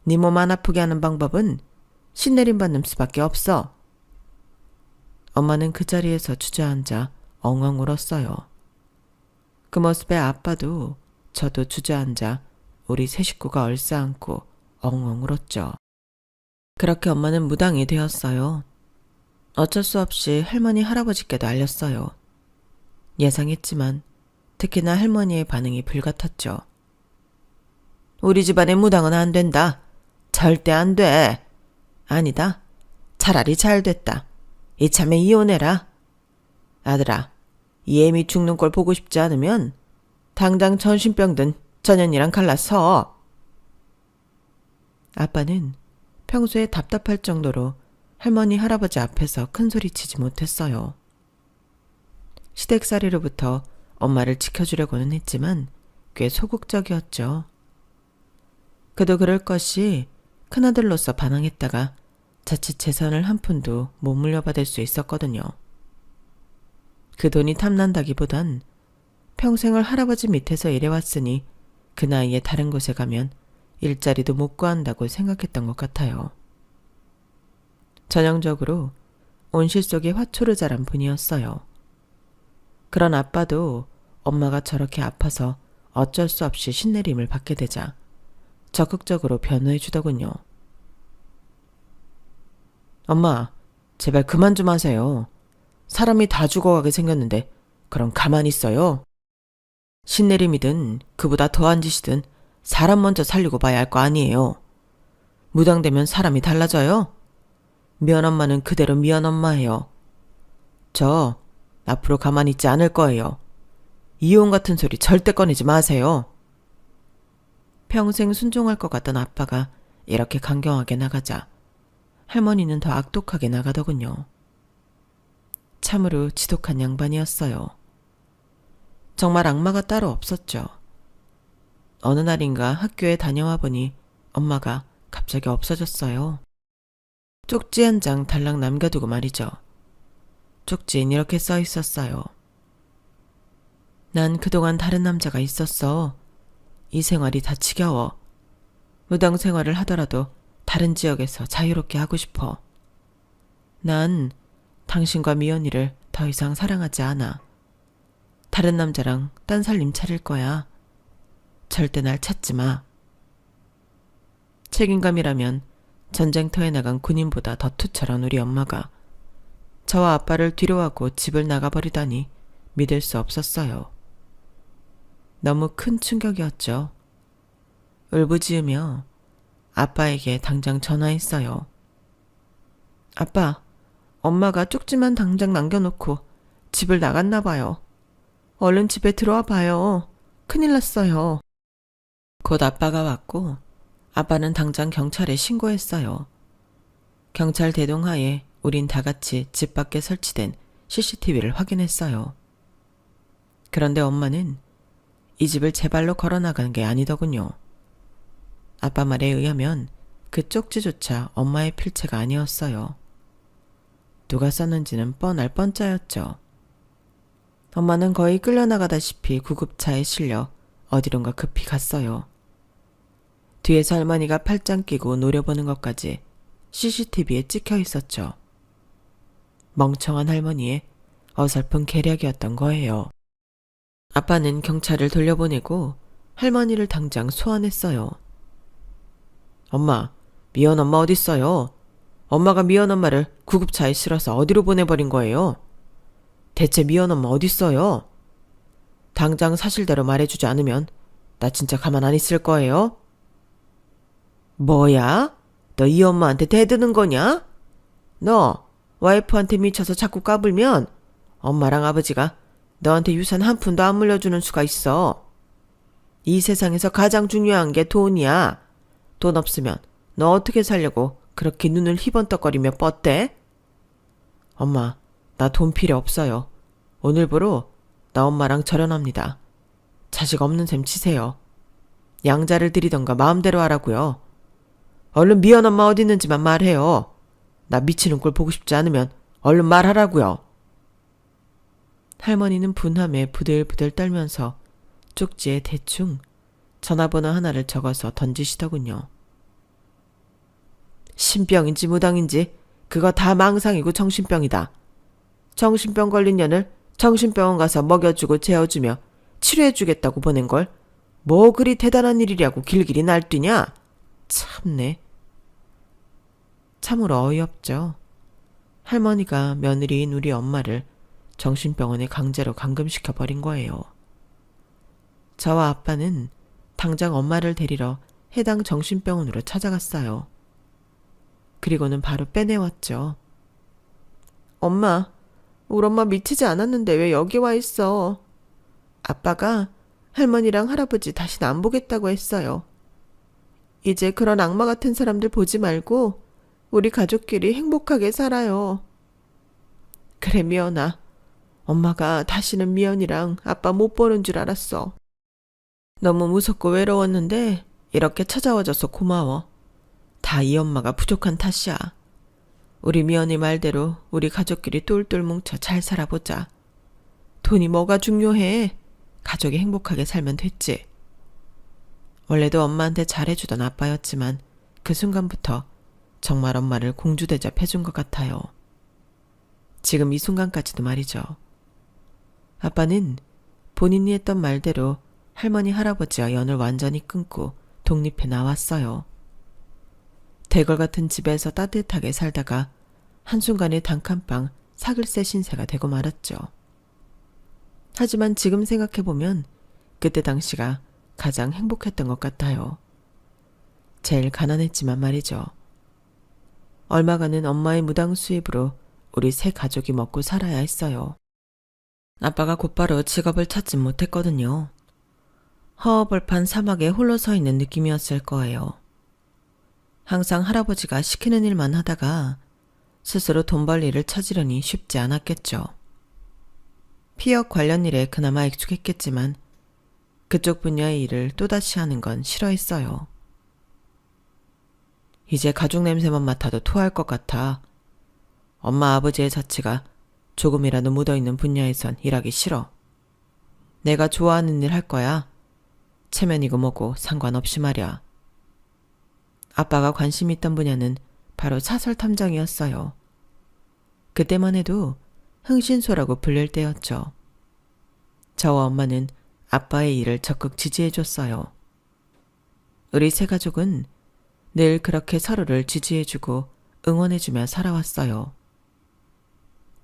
네 몸 안 아프게 하는 방법은 신내림 받는 수밖에 없어. 엄마는 그 자리에서 주저앉아 엉엉 울었어요. 그 모습에 아빠도 저도 주저앉아 우리 세 식구가 얼싸안고 엉엉 울었죠. 그렇게 엄마는 무당이 되었어요. 어쩔 수 없이 할머니 할아버지께도 알렸어요. 예상했지만 특히나 할머니의 반응이 불같았죠. 우리 집안의 무당은 안 된다. 절대 안 돼. 아니다. 차라리 잘 됐다. 이참에 이혼해라. 아들아, 이 애미 죽는 꼴 보고 싶지 않으면 당장 전신병든 전현이랑 갈라서. 아빠는 평소에 답답할 정도로 할머니 할아버지 앞에서 큰소리치지 못했어요. 시댁살이로부터 엄마를 지켜주려고는 했지만 꽤 소극적이었죠. 그도 그럴 것이 큰아들로서 반항했다가 자칫 재산을 한 푼도 못 물려받을 수 있었거든요. 그 돈이 탐난다기보단 평생을 할아버지 밑에서 일해왔으니 그 나이에 다른 곳에 가면 일자리도 못 구한다고 생각했던 것 같아요. 전형적으로 온실 속의 화초를 자란 분이었어요. 그런 아빠도 엄마가 저렇게 아파서 어쩔 수 없이 신내림을 받게 되자 적극적으로 변호해 주더군요. 엄마, 제발 그만 좀 하세요. 사람이 다 죽어가게 생겼는데 그럼 가만히 있어요? 신내림이든 그보다 더한 짓이든 사람 먼저 살리고 봐야 할 거 아니에요. 무당되면 사람이 달라져요? 미연엄마는 그대로 미연엄마예요. 저 앞으로 가만히 있지 않을 거예요. 이혼 같은 소리 절대 꺼내지 마세요. 평생 순종할 것 같던 아빠가 이렇게 강경하게 나가자 할머니는 더 악독하게 나가더군요. 참으로 지독한 양반이었어요. 정말 악마가 따로 없었죠. 어느 날인가 학교에 다녀와 보니 엄마가 갑자기 없어졌어요. 쪽지 한 장 달랑 남겨두고 말이죠. 쪽지엔 이렇게 써 있었어요. 난 그동안 다른 남자가 있었어. 이 생활이 다 지겨워. 무당 생활을 하더라도 다른 지역에서 자유롭게 하고 싶어. 난 당신과 미연이를 더 이상 사랑하지 않아. 다른 남자랑 딴 살림 차릴 거야. 절대 날 찾지 마. 책임감이라면 전쟁터에 나간 군인보다 더 투철한 우리 엄마가 저와 아빠를 뒤로하고 집을 나가버리다니 믿을 수 없었어요. 너무 큰 충격이었죠. 울부짖으며 아빠에게 당장 전화했어요. 아빠, 엄마가 쪽지만 당장 남겨놓고 집을 나갔나 봐요. 얼른 집에 들어와 봐요. 큰일 났어요. 곧 아빠가 왔고 아빠는 당장 경찰에 신고했어요. 경찰 대동하에 우린 다 같이 집 밖에 설치된 CCTV를 확인했어요. 그런데 엄마는 이 집을 제 발로 걸어나간 게 아니더군요. 아빠 말에 의하면 그 쪽지조차 엄마의 필체가 아니었어요. 누가 썼는지는 뻔할 뻔짜였죠. 엄마는 거의 끌려나가다시피 구급차에 실려 어디론가 급히 갔어요. 뒤에서 할머니가 팔짱 끼고 노려보는 것까지 CCTV에 찍혀 있었죠. 멍청한 할머니의 어설픈 계략이었던 거예요. 아빠는 경찰을 돌려보내고 할머니를 당장 소환했어요. 엄마, 미연 엄마 어딨어요? 엄마가 미연 엄마를 구급차에 실어서 어디로 보내버린 거예요? 대체 미연 엄마 어딨어요? 당장 사실대로 말해주지 않으면 나 진짜 가만 안 있을 거예요? 뭐야? 너 이 엄마한테 대드는 거냐? 너 와이프한테 미쳐서 자꾸 까불면 엄마랑 아버지가 너한테 유산 한 푼도 안 물려주는 수가 있어. 이 세상에서 가장 중요한 게 돈이야. 돈 없으면 너 어떻게 살려고 그렇게 눈을 희번떡거리며 뻗대? 엄마, 나 돈 필요 없어요. 오늘부로 나 엄마랑 절연합니다. 자식 없는 셈 치세요. 양자를 드리던가 마음대로 하라고요. 얼른 미연 엄마 어디 있는지만 말해요. 나 미치는 꼴 보고 싶지 않으면 얼른 말하라고요. 할머니는 분함에 부들부들 떨면서 쪽지에 대충 전화번호 하나를 적어서 던지시더군요. 신병인지 무당인지 그거 다 망상이고 정신병이다. 정신병 걸린 년을 정신병원 가서 먹여주고 재워주며 치료해주겠다고 보낸걸 뭐 그리 대단한 일이라고 길길이 날뛰냐? 참네. 참으로 어이없죠. 할머니가 며느리인 우리 엄마를 정신병원에 강제로 감금시켜버린 거예요. 저와 아빠는 당장 엄마를 데리러 해당 정신병원으로 찾아갔어요. 그리고는 바로 빼내왔죠. 엄마, 우리 엄마 미치지 않았는데 왜 여기 와 있어? 아빠가 할머니랑 할아버지 다신 안 보겠다고 했어요. 이제 그런 악마 같은 사람들 보지 말고 우리 가족끼리 행복하게 살아요. 그래, 미연아. 엄마가 다시는 미연이랑 아빠 못 보는 줄 알았어. 너무 무섭고 외로웠는데 이렇게 찾아와줘서 고마워. 다 이 엄마가 부족한 탓이야. 우리 미연이 말대로 우리 가족끼리 똘똘 뭉쳐 잘 살아보자. 돈이 뭐가 중요해. 가족이 행복하게 살면 됐지. 원래도 엄마한테 잘해주던 아빠였지만 그 순간부터 정말 엄마를 공주 대접해준 것 같아요. 지금 이 순간까지도 말이죠. 아빠는 본인이 했던 말대로 할머니 할아버지와 연을 완전히 끊고 독립해 나왔어요. 대궐 같은 집에서 따뜻하게 살다가 한순간에 단칸방 사글세 신세가 되고 말았죠. 하지만 지금 생각해보면 그때 당시가 가장 행복했던 것 같아요. 제일 가난했지만 말이죠. 얼마간은 엄마의 무당 수입으로 우리 세 가족이 먹고 살아야 했어요. 아빠가 곧바로 직업을 찾진 못했거든요. 허허벌판 사막에 홀로 서 있는 느낌이었을 거예요. 항상 할아버지가 시키는 일만 하다가 스스로 돈 벌 일을 찾으려니 쉽지 않았겠죠. 피역 관련 일에 그나마 익숙했겠지만 그쪽 분야의 일을 또다시 하는 건 싫어했어요. 이제 가죽 냄새만 맡아도 토할 것 같아. 엄마 아버지의 자취가 조금이라도 묻어있는 분야에선 일하기 싫어. 내가 좋아하는 일 할 거야. 체면이고 뭐고 상관없이 말이야. 아빠가 관심 있던 분야는 바로 사설 탐정이었어요. 그때만 해도 흥신소라고 불릴 때였죠. 저와 엄마는 아빠의 일을 적극 지지해줬어요. 우리 세 가족은 늘 그렇게 서로를 지지해주고 응원해주며 살아왔어요.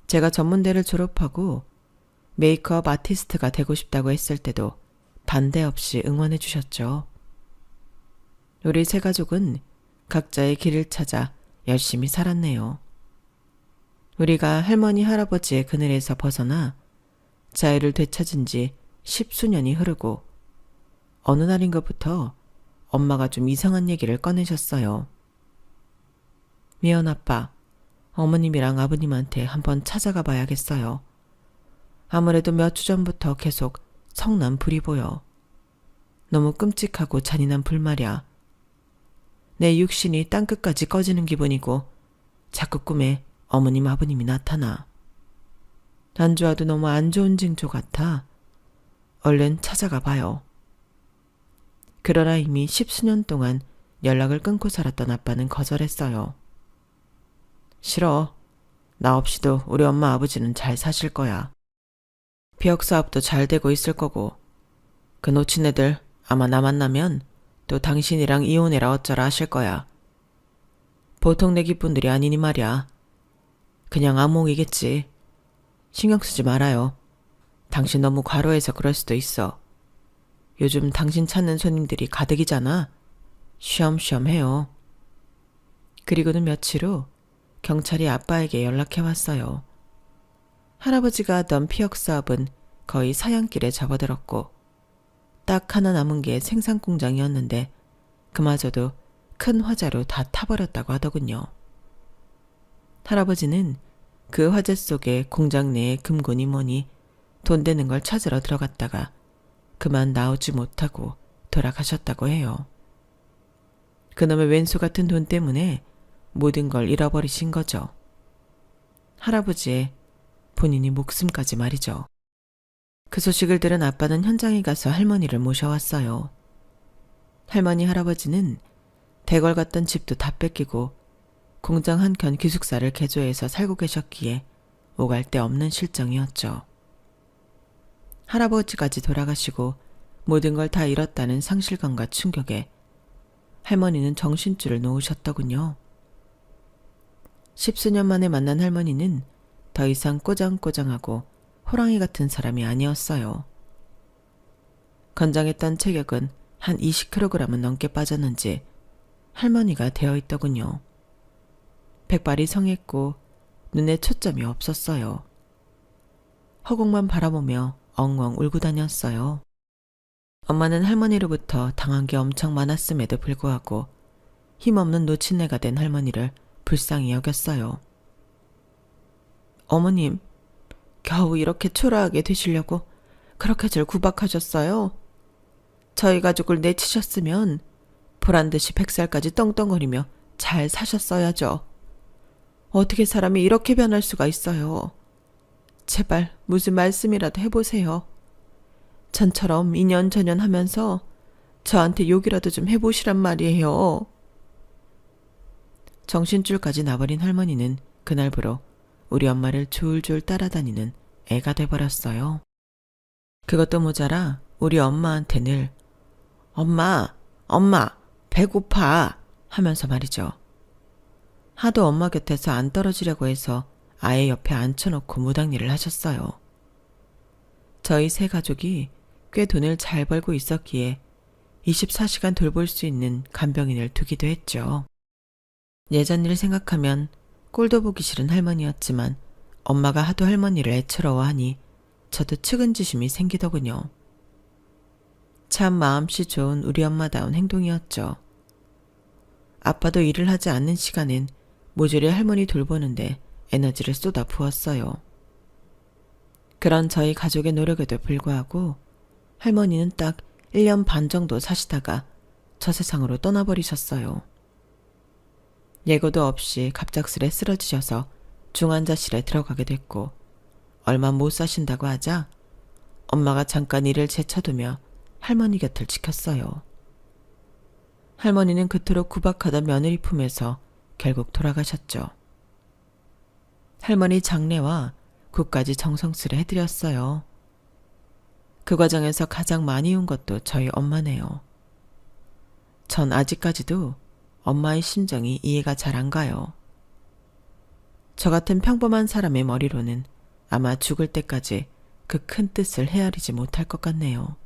제가 전문대를 졸업하고 메이크업 아티스트가 되고 싶다고 했을 때도 반대 없이 응원해 주셨죠. 우리 세 가족은 각자의 길을 찾아 열심히 살았네요. 우리가 할머니 할아버지의 그늘에서 벗어나 자유를 되찾은 지 10수년이 흐르고 어느 날인 것부터 엄마가 좀 이상한 얘기를 꺼내셨어요. 미연 아빠, 어머님이랑 아버님한테 한번 찾아가 봐야겠어요. 아무래도 몇 주 전부터 계속 성난 불이 보여. 너무 끔찍하고 잔인한 불 말이야. 내 육신이 땅끝까지 꺼지는 기분이고 자꾸 꿈에 어머님 아버님이 나타나. 안 좋아도 너무 안 좋은 징조 같아. 얼른 찾아가 봐요. 그러나 이미 10수년 동안 연락을 끊고 살았던 아빠는 거절했어요. 싫어. 나 없이도 우리 엄마 아버지는 잘 사실 거야. 비역 사업도 잘 되고 있을 거고 그 놓친 애들 아마 나 만나면 또 당신이랑 이혼해라 어쩌라 하실 거야. 보통 내기 분들이 아니니 말이야. 그냥 암몽이겠지. 신경 쓰지 말아요. 당신 너무 과로해서 그럴 수도 있어. 요즘 당신 찾는 손님들이 가득이잖아. 쉬엄쉬엄 해요. 그리고는 며칠 후 경찰이 아빠에게 연락해왔어요. 할아버지가 하던 피역 사업은 거의 사양길에 접어들었고 딱 하나 남은 게 생산공장이었는데 그마저도 큰 화재로 다 타버렸다고 하더군요. 할아버지는 그 화재 속에 공장 내에 금고니 뭐니 돈 되는 걸 찾으러 들어갔다가 그만 나오지 못하고 돌아가셨다고 해요. 그놈의 왼수 같은 돈 때문에 모든 걸 잃어버리신 거죠. 할아버지의 본인이 목숨까지 말이죠. 그 소식을 들은 아빠는 현장에 가서 할머니를 모셔왔어요. 할머니 할아버지는 대궐 갔던 집도 다 뺏기고 공장 한켠 기숙사를 개조해서 살고 계셨기에 오갈 데 없는 실정이었죠. 할아버지까지 돌아가시고 모든 걸 다 잃었다는 상실감과 충격에 할머니는 정신줄을 놓으셨더군요. 10수년 만에 만난 할머니는 더 이상 꼬장꼬장하고 호랑이 같은 사람이 아니었어요. 건장했던 체격은 한 20kg은 넘게 빠졌는지 할머니가 되어 있더군요. 백발이 성했고 눈에 초점이 없었어요. 허공만 바라보며 엉엉 울고 다녔어요. 엄마는 할머니로부터 당한 게 엄청 많았음에도 불구하고 힘없는 노친애가 된 할머니를 불쌍히 여겼어요. 어머님, 겨우 이렇게 초라하게 되시려고 그렇게 절 구박하셨어요? 저희 가족을 내치셨으면 보란듯이 100살까지 떵떵거리며 잘 사셨어야죠. 어떻게 사람이 이렇게 변할 수가 있어요. 제발 무슨 말씀이라도 해보세요. 전처럼 이년저년 하면서 저한테 욕이라도 좀 해보시란 말이에요. 정신줄까지 나버린 할머니는 그날부로 우리 엄마를 줄줄 따라다니는 애가 돼버렸어요. 그것도 모자라 우리 엄마한테 늘 엄마, 배고파 하면서 말이죠. 하도 엄마 곁에서 안 떨어지려고 해서 아예 옆에 앉혀놓고 무당일을 하셨어요. 저희 세 가족이 꽤 돈을 잘 벌고 있었기에 24시간 돌볼 수 있는 간병인을 두기도 했죠. 예전 일 생각하면 꼴도 보기 싫은 할머니였지만 엄마가 하도 할머니를 애처로워하니 저도 측은지심이 생기더군요. 참 마음씨 좋은 우리 엄마다운 행동이었죠. 아빠도 일을 하지 않는 시간엔 모조리 할머니 돌보는데 에너지를 쏟아 부었어요. 그런 저희 가족의 노력에도 불구하고 할머니는 딱 1년 반 정도 사시다가 저 세상으로 떠나버리셨어요. 예고도 없이 갑작스레 쓰러지셔서 중환자실에 들어가게 됐고 얼마 못 사신다고 하자 엄마가 잠깐 일을 제쳐두며 할머니 곁을 지켰어요. 할머니는 그토록 구박하던 며느리 품에서 결국 돌아가셨죠. 할머니 장례와 굿까지 정성스레 해드렸어요. 그 과정에서 가장 많이 운 것도 저희 엄마네요. 전 아직까지도 엄마의 심정이 이해가 잘 안 가요. 저 같은 평범한 사람의 머리로는 아마 죽을 때까지 그 큰 뜻을 헤아리지 못할 것 같네요.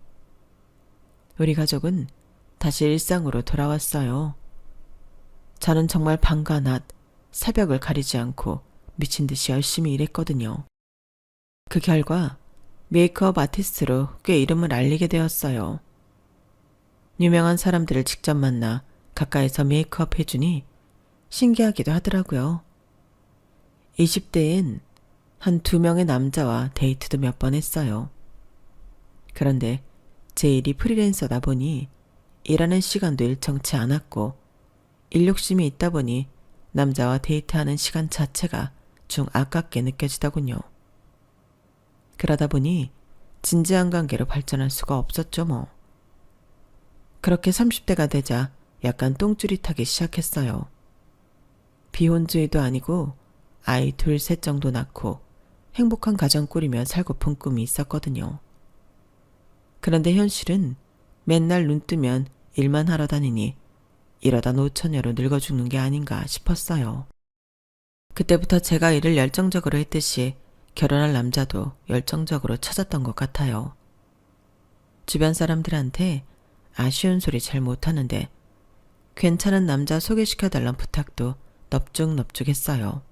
우리 가족은 다시 일상으로 돌아왔어요. 저는 정말 밤과 낮, 새벽을 가리지 않고 미친 듯이 열심히 일했거든요. 그 결과 메이크업 아티스트로 꽤 이름을 알리게 되었어요. 유명한 사람들을 직접 만나 가까이서 메이크업 해주니 신기하기도 하더라고요. 20대엔 한 2명의 남자와 데이트도 몇 번 했어요. 그런데 제 일이 프리랜서다 보니 일하는 시간도 일정치 않았고 일 욕심이 있다 보니 남자와 데이트하는 시간 자체가 좀 아깝게 느껴지더군요. 그러다 보니 진지한 관계로 발전할 수가 없었죠 뭐. 그렇게 30대가 되자 약간 똥줄이 타기 시작했어요. 비혼주의도 아니고 아이 2, 3 정도 낳고 행복한 가정 꾸리며 살고픈 꿈이 있었거든요. 그런데 현실은 맨날 눈 뜨면 일만 하러 다니니 이러다 노처녀로 늙어 죽는 게 아닌가 싶었어요. 그때부터 제가 일을 열정적으로 했듯이 결혼할 남자도 열정적으로 찾았던 것 같아요. 주변 사람들한테 아쉬운 소리 잘 못하는데 괜찮은 남자 소개시켜달란 부탁도 넙죽넙죽했어요.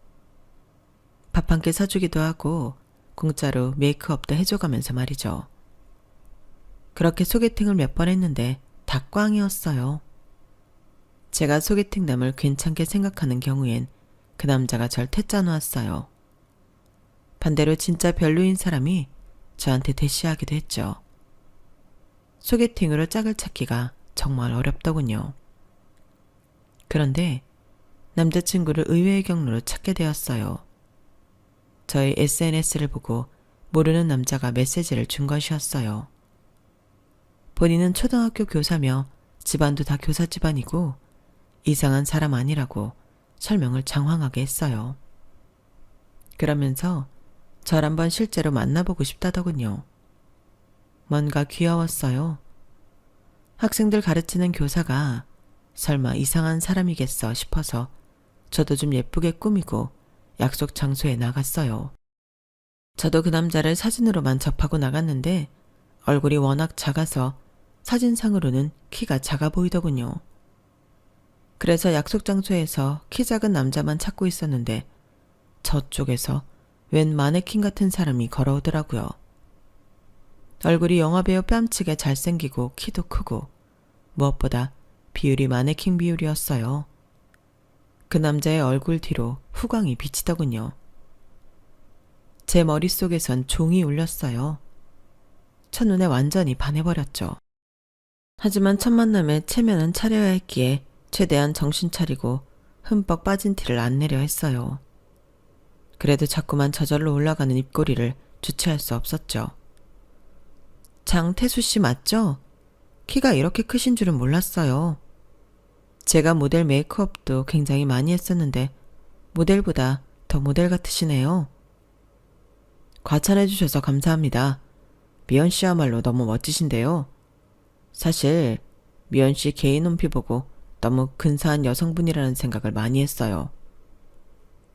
밥 한 끼 사주기도 하고 공짜로 메이크업도 해줘가면서 말이죠. 그렇게 소개팅을 몇 번 했는데 다 꽝이었어요. 제가 소개팅남을 괜찮게 생각하는 경우엔 그 남자가 절 퇴짜놓았어요. 반대로 진짜 별로인 사람이 저한테 대시하기도 했죠. 소개팅으로 짝을 찾기가 정말 어렵더군요. 그런데 남자친구를 의외의 경로로 찾게 되었어요. 저희 SNS를 보고 모르는 남자가 메시지를 준 것이었어요. 본인은 초등학교 교사며 집안도 다 교사 집안이고 이상한 사람 아니라고 설명을 장황하게 했어요. 그러면서 절 한번 실제로 만나보고 싶다더군요. 뭔가 귀여웠어요. 학생들 가르치는 교사가 설마 이상한 사람이겠어 싶어서 저도 좀 예쁘게 꾸미고 약속 장소에 나갔어요. 저도 그 남자를 사진으로만 접하고 나갔는데 얼굴이 워낙 작아서 사진상으로는 키가 작아 보이더군요. 그래서 약속 장소에서 키 작은 남자만 찾고 있었는데 저쪽에서 웬 마네킹 같은 사람이 걸어오더라고요. 얼굴이 영화배우 뺨치게 잘생기고 키도 크고 무엇보다 비율이 마네킹 비율이었어요. 그 남자의 얼굴 뒤로 후광이 비치더군요. 제 머릿속에선 종이 울렸어요. 첫눈에 완전히 반해버렸죠. 하지만 첫 만남에 체면은 차려야 했기에 최대한 정신 차리고 흠뻑 빠진 티를 안 내려 했어요. 그래도 자꾸만 저절로 올라가는 입꼬리를 주체할 수 없었죠. 장태수 씨 맞죠? 키가 이렇게 크신 줄은 몰랐어요. 제가 모델 메이크업도 굉장히 많이 했었는데 모델보다 더 모델 같으시네요. 과찬해 주셔서 감사합니다. 미연 씨야말로 너무 멋지신데요. 사실 미연 씨 개인 홈피 보고 너무 근사한 여성분이라는 생각을 많이 했어요.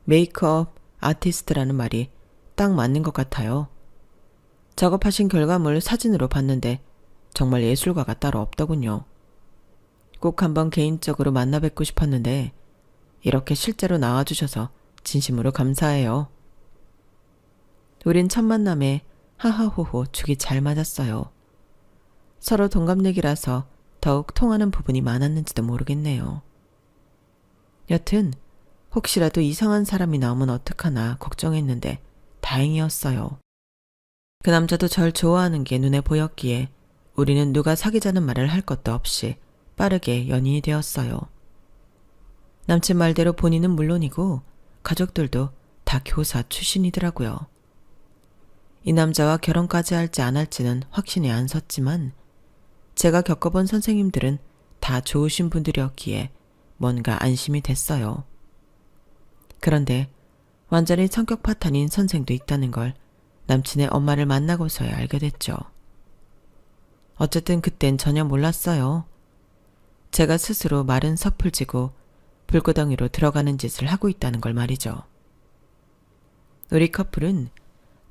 메이크업 아티스트라는 말이 딱 맞는 것 같아요. 작업하신 결과물 사진으로 봤는데 정말 예술가가 따로 없더군요. 꼭 한번 개인적으로 만나 뵙고 싶었는데 이렇게 실제로 나와주셔서 진심으로 감사해요. 우린 첫 만남에 하하호호 죽이 잘 맞았어요. 서로 동갑내기라서 더욱 통하는 부분이 많았는지도 모르겠네요. 여튼 혹시라도 이상한 사람이 나오면 어떡하나 걱정했는데 다행이었어요. 그 남자도 절 좋아하는 게 눈에 보였기에 우리는 누가 사귀자는 말을 할 것도 없이 빠르게 연인이 되었어요. 남친 말대로 본인은 물론이고 가족들도 다 교사 출신이더라고요. 이 남자와 결혼까지 할지 안 할지는 확신이 안 섰지만 제가 겪어본 선생님들은 다 좋으신 분들이었기에 뭔가 안심이 됐어요. 그런데 완전히 성격 파탄인 선생도 있다는 걸 남친의 엄마를 만나고서야 알게 됐죠. 어쨌든 그땐 전혀 몰랐어요. 제가 스스로 말은 섣불지고 불구덩이로 들어가는 짓을 하고 있다는 걸 말이죠. 우리 커플은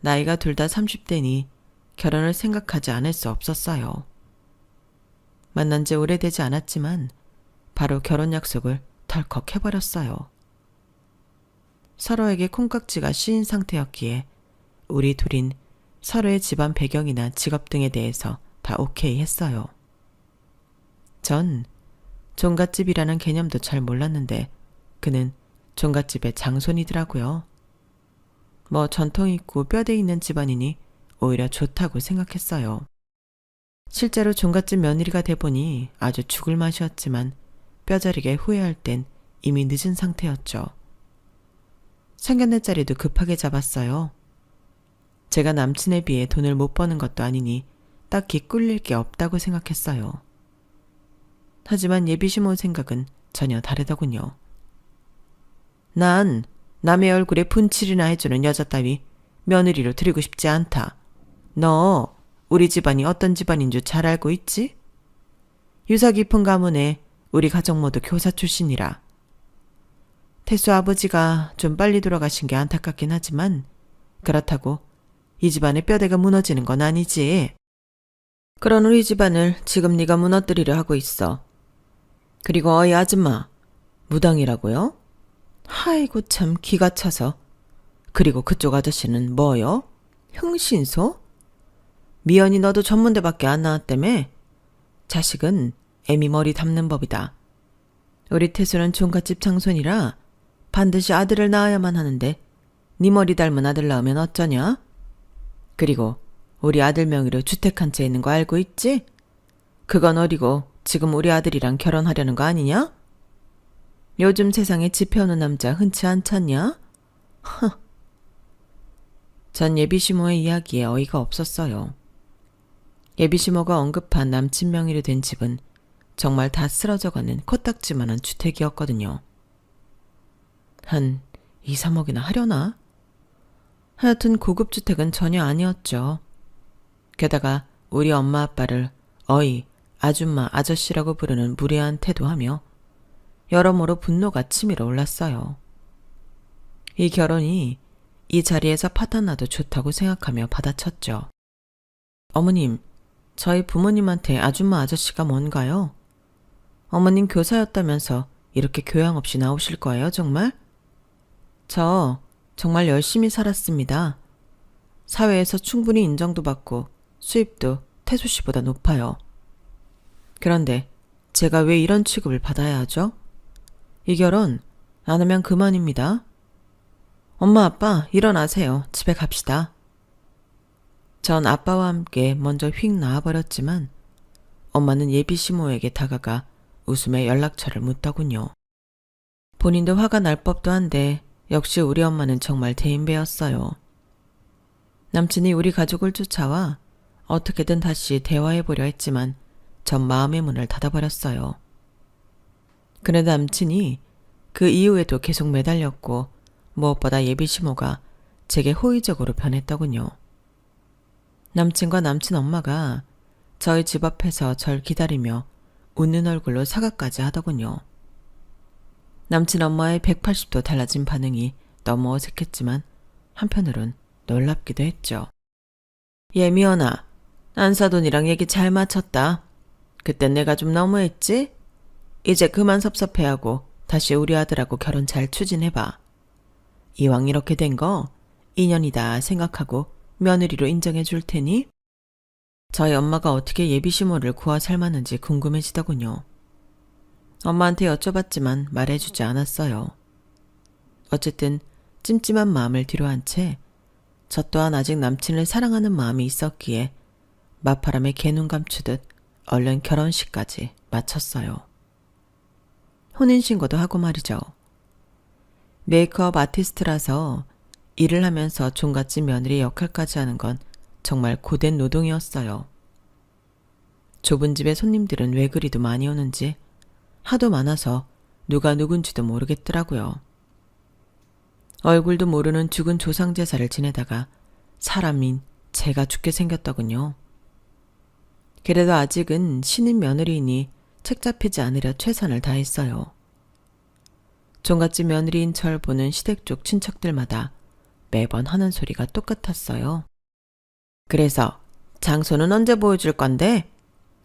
나이가 둘 다 30대니 결혼을 생각하지 않을 수 없었어요. 만난 지 오래되지 않았지만 바로 결혼 약속을 덜컥 해버렸어요. 서로에게 콩깍지가 씌인 상태였기에 우리 둘인 서로의 집안 배경이나 직업 등에 대해서 다 오케이 했어요. 전 종갓집이라는 개념도 잘 몰랐는데 그는 종갓집의 장손이더라고요. 뭐 전통 있고 뼈대 있는 집안이니 오히려 좋다고 생각했어요. 실제로 종갓집 며느리가 돼보니 아주 죽을 맛이었지만 뼈저리게 후회할 땐 이미 늦은 상태였죠. 상견례 자리도 급하게 잡았어요. 제가 남친에 비해 돈을 못 버는 것도 아니니 딱히 꿀릴 게 없다고 생각했어요. 하지만 예비시모 생각은 전혀 다르더군요. 난 남의 얼굴에 분칠이나 해주는 여자 따위 며느리로 들이고 싶지 않다. 너 우리 집안이 어떤 집안인 줄 잘 알고 있지? 유서 깊은 가문에 우리 가족 모두 교사 출신이라. 태수 아버지가 좀 빨리 돌아가신 게 안타깝긴 하지만 그렇다고 이 집안의 뼈대가 무너지는 건 아니지. 그런 우리 집안을 지금 네가 무너뜨리려 하고 있어. 그리고 어이 아줌마, 무당이라고요? 아이고 참 기가 차서. 그리고 그쪽 아저씨는 뭐요? 흥신소? 미연이 너도 전문대밖에 안 나왔다며? 자식은 애미 머리 담는 법이다. 우리 태수는 종갓집 장손이라 반드시 아들을 낳아야만 하는데 네 머리 닮은 아들 낳으면 어쩌냐? 그리고 우리 아들 명의로 주택 한 채 있는 거 알고 있지? 그건 어리고 지금 우리 아들이랑 결혼하려는 거 아니냐? 요즘 세상에 집해오는 남자 흔치 않잖냐? 전 예비시모의 이야기에 어이가 없었어요. 예비시모가 언급한 남친 명의로 된 집은 정말 다 쓰러져가는 코딱지만한 주택이었거든요. 한 2, 3억이나 하려나? 하여튼 고급 주택은 전혀 아니었죠. 게다가 우리 엄마 아빠를 어이, 아줌마, 아저씨라고 부르는 무례한 태도하며 여러모로 분노가 치밀어 올랐어요. 이 결혼이 이 자리에서 파탄나도 좋다고 생각하며 받아쳤죠. 어머님, 저희 부모님한테 아줌마 아저씨가 뭔가요? 어머님 교사였다면서 이렇게 교양 없이 나오실 거예요, 정말? 저 정말 열심히 살았습니다. 사회에서 충분히 인정도 받고 수입도 태수 씨보다 높아요. 그런데 제가 왜 이런 취급을 받아야 하죠? 이 결혼 안 하면 그만입니다. 엄마 아빠 일어나세요. 집에 갑시다. 전 아빠와 함께 먼저 휙 나와버렸지만 엄마는 예비시모에게 다가가 웃음에 연락처를 묻더군요. 본인도 화가 날 법도 한데 역시 우리 엄마는 정말 대인배였어요. 남친이 우리 가족을 쫓아와 어떻게든 다시 대화해보려 했지만 전 마음의 문을 닫아버렸어요. 그런데 남친이 그 이후에도 계속 매달렸고 무엇보다 예비 시모가 제게 호의적으로 변했더군요. 남친과 남친 엄마가 저희 집 앞에서 절 기다리며 웃는 얼굴로 사과까지 하더군요. 남친 엄마의 180도 달라진 반응이 너무 어색했지만 한편으론 놀랍기도 했죠. 예미연아, 안사돈이랑 얘기 잘 맞췄다. 그땐 내가 좀 너무했지? 이제 그만 섭섭해하고 다시 우리 아들하고 결혼 잘 추진해봐. 이왕 이렇게 된 거 인연이다 생각하고 며느리로 인정해 줄 테니? 저희 엄마가 어떻게 예비시모를 구워 삶았는지 궁금해지더군요. 엄마한테 여쭤봤지만 말해주지 않았어요. 어쨌든 찜찜한 마음을 뒤로한 채 저 또한 아직 남친을 사랑하는 마음이 있었기에 맞바람에 개눈 감추듯 얼른 결혼식까지 마쳤어요. 혼인신고도 하고 말이죠. 메이크업 아티스트라서 일을 하면서 종갓집 며느리 역할까지 하는 건 정말 고된 노동이었어요. 좁은 집에 손님들은 왜 그리도 많이 오는지 하도 많아서 누가 누군지도 모르겠더라고요. 얼굴도 모르는 죽은 조상 제사를 지내다가 사람인 제가 죽게 생겼더군요. 그래도 아직은 신인 며느리이니 책 잡히지 않으려 최선을 다했어요. 종갓집 며느리인 절 보는 시댁 쪽 친척들마다 매번 하는 소리가 똑같았어요. 그래서 장소는 언제 보여줄 건데?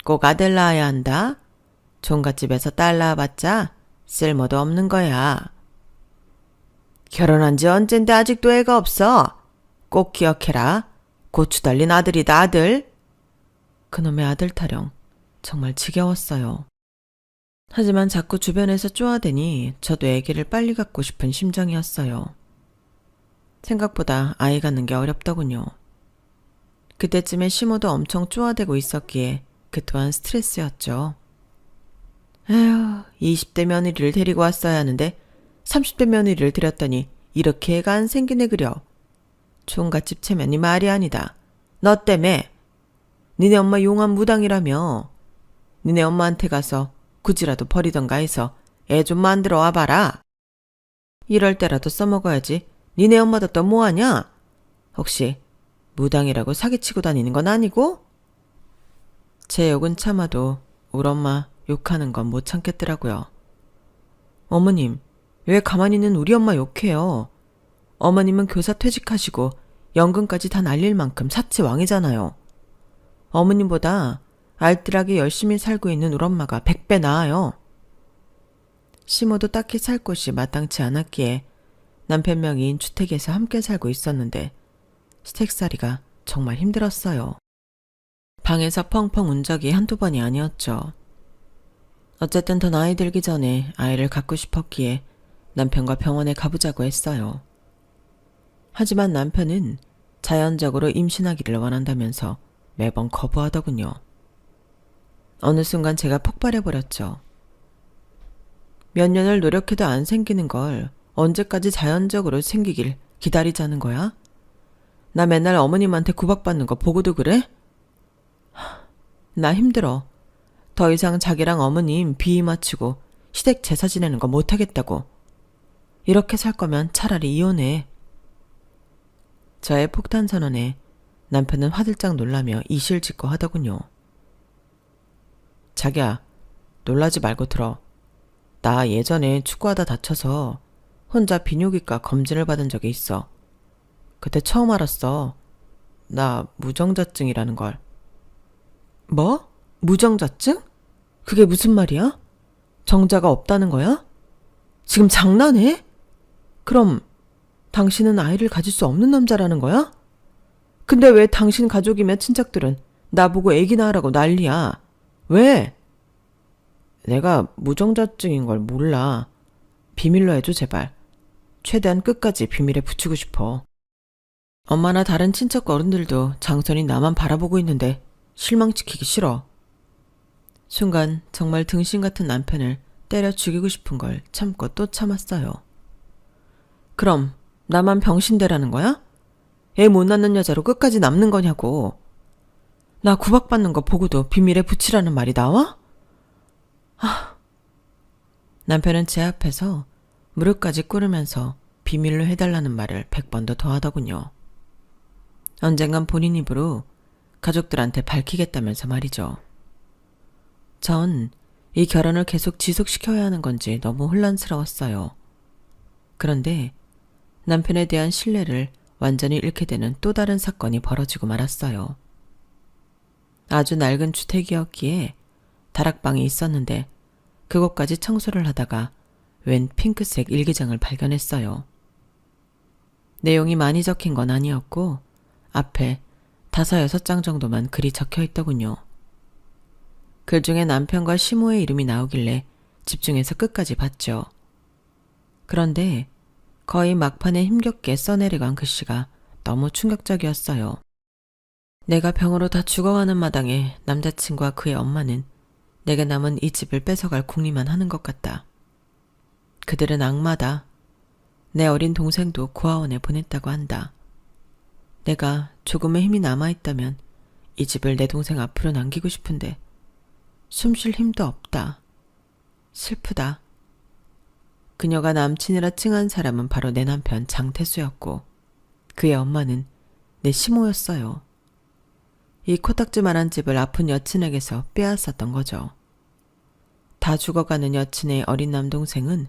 꼭 아들 낳아야 한다. 종갓집에서 딸 낳아봤자 쓸모도 없는 거야. 결혼한 지 언젠데 아직도 애가 없어. 꼭 기억해라. 고추 달린 아들이다 아들. 그놈의 아들 타령 정말 지겨웠어요. 하지만 자꾸 주변에서 쪼아대니 저도 아기를 빨리 갖고 싶은 심정이었어요. 생각보다 아이 갖는 게 어렵더군요. 그때쯤에 시모도 엄청 쪼아대고 있었기에 그 또한 스트레스였죠. 에휴, 20대 며느리를 데리고 왔어야 하는데 30대 며느리를 들였더니 이렇게 애가 안 생기네 그려. 총갓집 체면이 말이 아니다. 너 때문에. 니네 엄마 용한 무당이라며. 니네 엄마한테 가서 굳이라도 버리던가 해서 애 좀 만들어 와봐라. 이럴 때라도 써먹어야지. 니네 엄마도 또 뭐하냐? 혹시 무당이라고 사기치고 다니는 건 아니고? 제 욕은 참아도 우리 엄마 욕하는 건 못 참겠더라고요. 어머님, 왜 가만히 있는 우리 엄마 욕해요? 어머님은 교사 퇴직하시고 연금까지 다 날릴 만큼 사치왕이잖아요. 어머님보다 알뜰하게 열심히 살고 있는 우리 엄마가 100배 나아요. 시모도 딱히 살 곳이 마땅치 않았기에 남편 명의인 주택에서 함께 살고 있었는데 시댁살이가 정말 힘들었어요. 방에서 펑펑 운 적이 한두 번이 아니었죠. 어쨌든 더 나이 들기 전에 아이를 갖고 싶었기에 남편과 병원에 가보자고 했어요. 하지만 남편은 자연적으로 임신하기를 원한다면서 매번 거부하더군요. 어느 순간 제가 폭발해버렸죠. 몇 년을 노력해도 안 생기는 걸 언제까지 자연적으로 생기길 기다리자는 거야? 나 맨날 어머님한테 구박받는 거 보고도 그래? 나 힘들어. 더 이상 자기랑 어머님 비위 맞추고 시댁 제사 지내는 거 못하겠다고. 이렇게 살 거면 차라리 이혼해. 저의 폭탄 선언에 남편은 화들짝 놀라며 이실직고 하더군요. 자기야, 놀라지 말고 들어. 나 예전에 축구하다 다쳐서 혼자 비뇨기과 검진을 받은 적이 있어. 그때 처음 알았어. 나 무정자증이라는 걸. 뭐? 무정자증? 그게 무슨 말이야? 정자가 없다는 거야? 지금 장난해? 그럼 당신은 아이를 가질 수 없는 남자라는 거야? 근데 왜 당신 가족이며 친척들은 나보고 애기 낳으라고 난리야? 왜? 내가 무정자증인 걸 몰라. 비밀로 해줘 제발. 최대한 끝까지 비밀에 붙이고 싶어. 엄마나 다른 친척 어른들도 장선이 나만 바라보고 있는데 실망시키기 싫어. 순간 정말 등신 같은 남편을 때려 죽이고 싶은 걸 참고 또 참았어요. 그럼 나만 병신대라는 거야? 애 못 낳는 여자로 끝까지 남는 거냐고. 나 구박받는 거 보고도 비밀에 붙이라는 말이 나와? 남편은 제 앞에서 무릎까지 꿇으면서 비밀로 해달라는 말을 100번도 더 하더군요. 언젠간 본인 입으로 가족들한테 밝히겠다면서 말이죠. 전 이 결혼을 계속 지속시켜야 하는 건지 너무 혼란스러웠어요. 그런데 남편에 대한 신뢰를 완전히 잃게 되는 또 다른 사건이 벌어지고 말았어요. 아주 낡은 주택이었기에 다락방이 있었는데 그곳까지 청소를 하다가 웬 핑크색 일기장을 발견했어요. 내용이 많이 적힌 건 아니었고 앞에 5, 6장 정도만 글이 적혀 있더군요. 글 중에 남편과 시모의 이름이 나오길래 집중해서 끝까지 봤죠. 그런데 거의 막판에 힘겹게 써내려간 글씨가 너무 충격적이었어요. 내가 병으로 다 죽어가는 마당에 남자친구와 그의 엄마는 내게 남은 이 집을 뺏어갈 궁리만 하는 것 같다. 그들은 악마다. 내 어린 동생도 고아원에 보냈다고 한다. 내가 조금의 힘이 남아있다면 이 집을 내 동생 앞으로 남기고 싶은데 숨 쉴 힘도 없다. 슬프다. 그녀가 남친이라 칭한 사람은 바로 내 남편 장태수였고 그의 엄마는 내 시모였어요. 이 코딱지만한 집을 아픈 여친에게서 빼앗았던 거죠. 다 죽어가는 여친의 어린 남동생은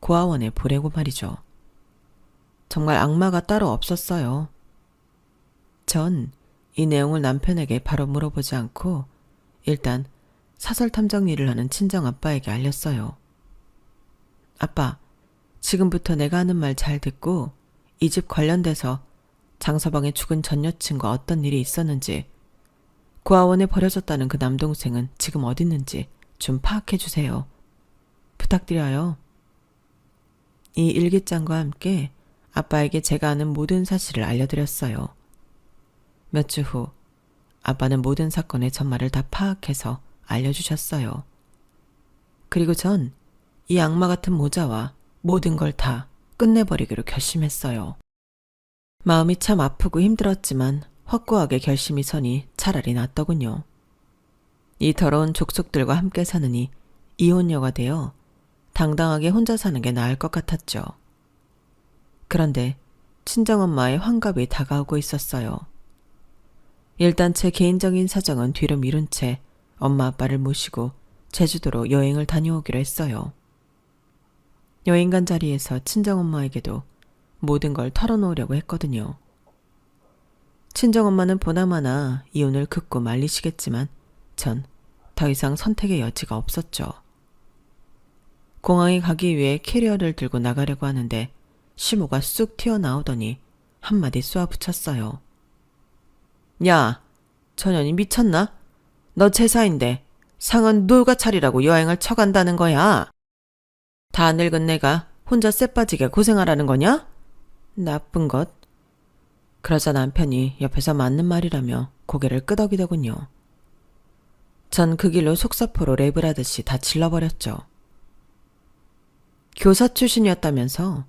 고아원에 보내고 말이죠. 정말 악마가 따로 없었어요. 전 이 내용을 남편에게 바로 물어보지 않고 일단 사설 탐정 일을 하는 친정아빠에게 알렸어요. 아빠, 지금부터 내가 하는 말 잘 듣고 이 집 관련돼서 장서방의 죽은 전 여친과 어떤 일이 있었는지, 고아원에 버려졌다는 그 남동생은 지금 어디 있는지 좀 파악해 주세요. 부탁드려요. 이 일기장과 함께 아빠에게 제가 아는 모든 사실을 알려드렸어요. 몇 주 후 아빠는 모든 사건의 전말을 다 파악해서 알려주셨어요. 그리고 전 이 악마 같은 모자와 모든 걸 다 끝내버리기로 결심했어요. 마음이 참 아프고 힘들었지만 확고하게 결심이 서니 차라리 낫더군요. 이 더러운 족속들과 함께 사느니 이혼녀가 되어 당당하게 혼자 사는 게 나을 것 같았죠. 그런데 친정엄마의 환갑이 다가오고 있었어요. 일단 제 개인적인 사정은 뒤로 미룬 채 엄마 아빠를 모시고 제주도로 여행을 다녀오기로 했어요. 여행 간 자리에서 친정엄마에게도 모든 걸 털어놓으려고 했거든요. 친정엄마는 보나마나 이혼을 극구 말리시겠지만 전 더 이상 선택의 여지가 없었죠. 공항에 가기 위해 캐리어를 들고 나가려고 하는데 시모가 쑥 튀어나오더니 한마디 쏘아붙였어요. 야, 전현이 미쳤나? 너 제사인데 상은 누가 차리라고 여행을 쳐간다는 거야? 다 늙은 내가 혼자 쎄빠지게 고생하라는 거냐? 나쁜 것. 그러자 남편이 옆에서 맞는 말이라며 고개를 끄덕이더군요. 전 그 길로 속사포로 랩을 하듯이 다 질러버렸죠. 교사 출신이었다면서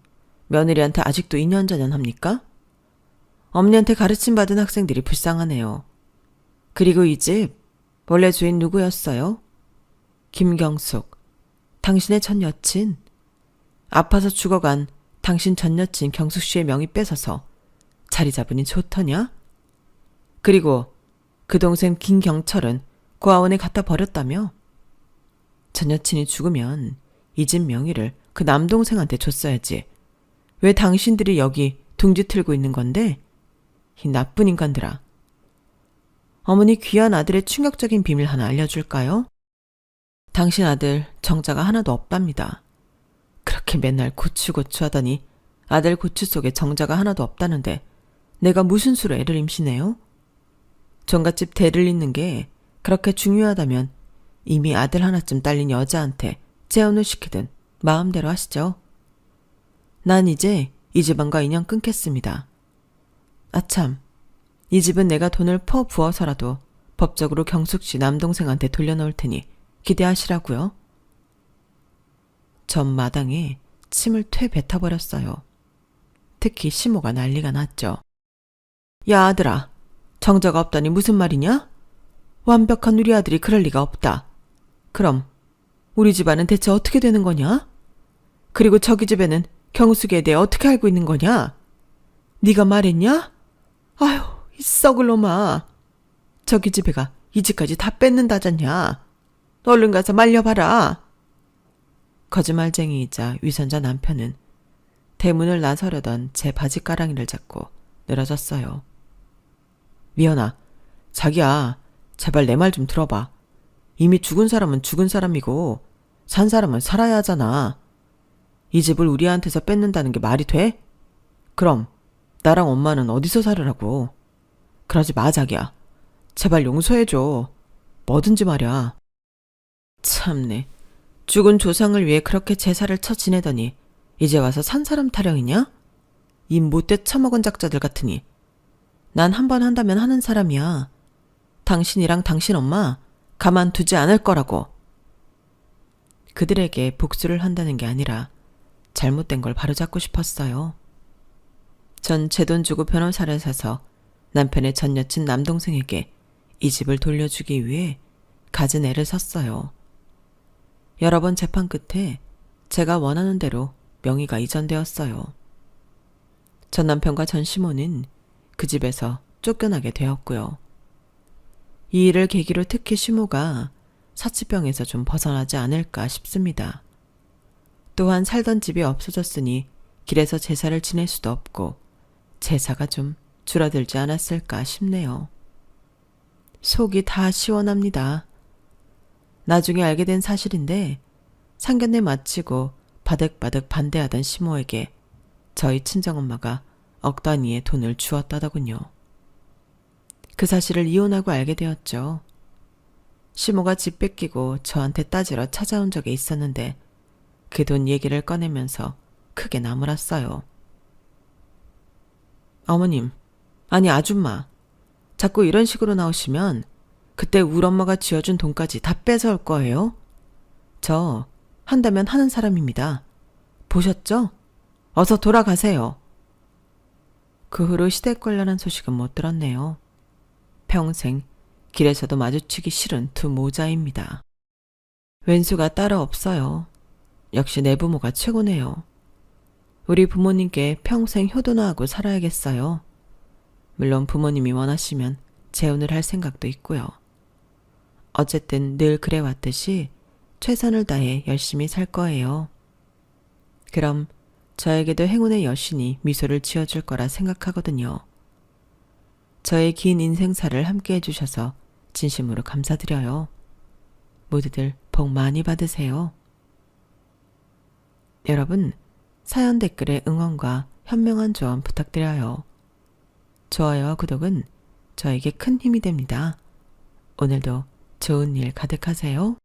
며느리한테 아직도 인연전연합니까? 엄니한테 가르침받은 학생들이 불쌍하네요. 그리고 이 집 원래 주인 누구였어요? 김경숙, 당신의 전 여친. 아파서 죽어간 당신 전 여친 경숙 씨의 명의 뺏어서 자리 잡으니 좋더냐? 그리고 그 동생 김경철은 고아원에 갖다 버렸다며? 전 여친이 죽으면 이 집 명의를 그 남동생한테 줬어야지. 왜 당신들이 여기 둥지 틀고 있는 건데? 이 나쁜 인간들아. 어머니 귀한 아들의 충격적인 비밀 하나 알려줄까요? 당신 아들 정자가 하나도 없답니다. 그렇게 맨날 고추고추 하더니 아들 고추 속에 정자가 하나도 없다는데 내가 무슨 수로 애를 임신해요? 종갓집 대를 잇는 게 그렇게 중요하다면 이미 아들 하나쯤 딸린 여자한테 재혼을 시키든 마음대로 하시죠. 난 이제 이 집안과 인연 끊겠습니다. 아참, 이 집은 내가 돈을 퍼 부어서라도 법적으로 경숙 씨 남동생한테 돌려놓을 테니 기대하시라고요. 전 마당에 침을 퇴 뱉어버렸어요. 특히 시모가 난리가 났죠. 야 아들아, 정자가 없다니 무슨 말이냐? 완벽한 우리 아들이 그럴 리가 없다. 그럼 우리 집안은 대체 어떻게 되는 거냐? 그리고 저기 집에는 경숙이에 대해 어떻게 알고 있는 거냐? 네가 말했냐? 아휴, 이 썩을 놈아. 저기 집애가 이 집까지 다 뺏는다잖냐. 얼른 가서 말려봐라. 거짓말쟁이이자 위선자 남편은 대문을 나서려던 제 바지가랑이를 잡고 늘어졌어요. 미연아, 자기야, 제발 내 말 좀 들어봐. 이미 죽은 사람은 죽은 사람이고 산 사람은 살아야 하잖아. 이 집을 우리한테서 뺏는다는 게 말이 돼? 그럼 나랑 엄마는 어디서 살으라고. 그러지 마 자기야. 제발 용서해줘. 뭐든지 말야. 참네. 죽은 조상을 위해 그렇게 제사를 쳐 지내더니 이제 와서 산 사람 타령이냐? 이 못돼 처먹은 작자들 같으니. 난 한 번 한다면 하는 사람이야. 당신이랑 당신 엄마 가만두지 않을 거라고. 그들에게 복수를 한다는 게 아니라 잘못된 걸 바로잡고 싶었어요. 전 제 돈 주고 변호사를 사서 남편의 전 여친 남동생에게 이 집을 돌려주기 위해 갖은 애를 썼어요. 여러 번 재판 끝에 제가 원하는 대로 명의가 이전되었어요. 전 남편과 전 시모는 그 집에서 쫓겨나게 되었고요. 이 일을 계기로 특히 시모가 사치병에서 좀 벗어나지 않을까 싶습니다. 또한 살던 집이 없어졌으니 길에서 제사를 지낼 수도 없고 제사가 좀 줄어들지 않았을까 싶네요. 속이 다 시원합니다. 나중에 알게 된 사실인데 상견례 마치고 바득바득 반대하던 시모에게 저희 친정엄마가 억 단위의 돈을 주었다더군요. 그 사실을 이혼하고 알게 되었죠. 시모가 집 뺏기고 저한테 따지러 찾아온 적이 있었는데 그 돈 얘기를 꺼내면서 크게 나무랐어요. 어머님, 아니 아줌마, 자꾸 이런 식으로 나오시면 그때 우리 엄마가 쥐어준 돈까지 다 뺏어올 거예요. 저 한다면 하는 사람입니다. 보셨죠? 어서 돌아가세요. 그 후로 시댁 관련한 소식은 못 들었네요. 평생 길에서도 마주치기 싫은 두 모자입니다. 왼수가 따로 없어요. 역시 내 부모가 최고네요. 우리 부모님께 평생 효도나하고 살아야겠어요. 물론 부모님이 원하시면 재혼을 할 생각도 있고요. 어쨌든 늘 그래왔듯이 최선을 다해 열심히 살 거예요. 그럼 저에게도 행운의 여신이 미소를 지어줄 거라 생각하거든요. 저의 긴 인생사를 함께 해주셔서 진심으로 감사드려요. 모두들 복 많이 받으세요. 여러분, 사연 댓글에 응원과 현명한 조언 부탁드려요. 좋아요와 구독은 저에게 큰 힘이 됩니다. 오늘도 좋은 일 가득하세요.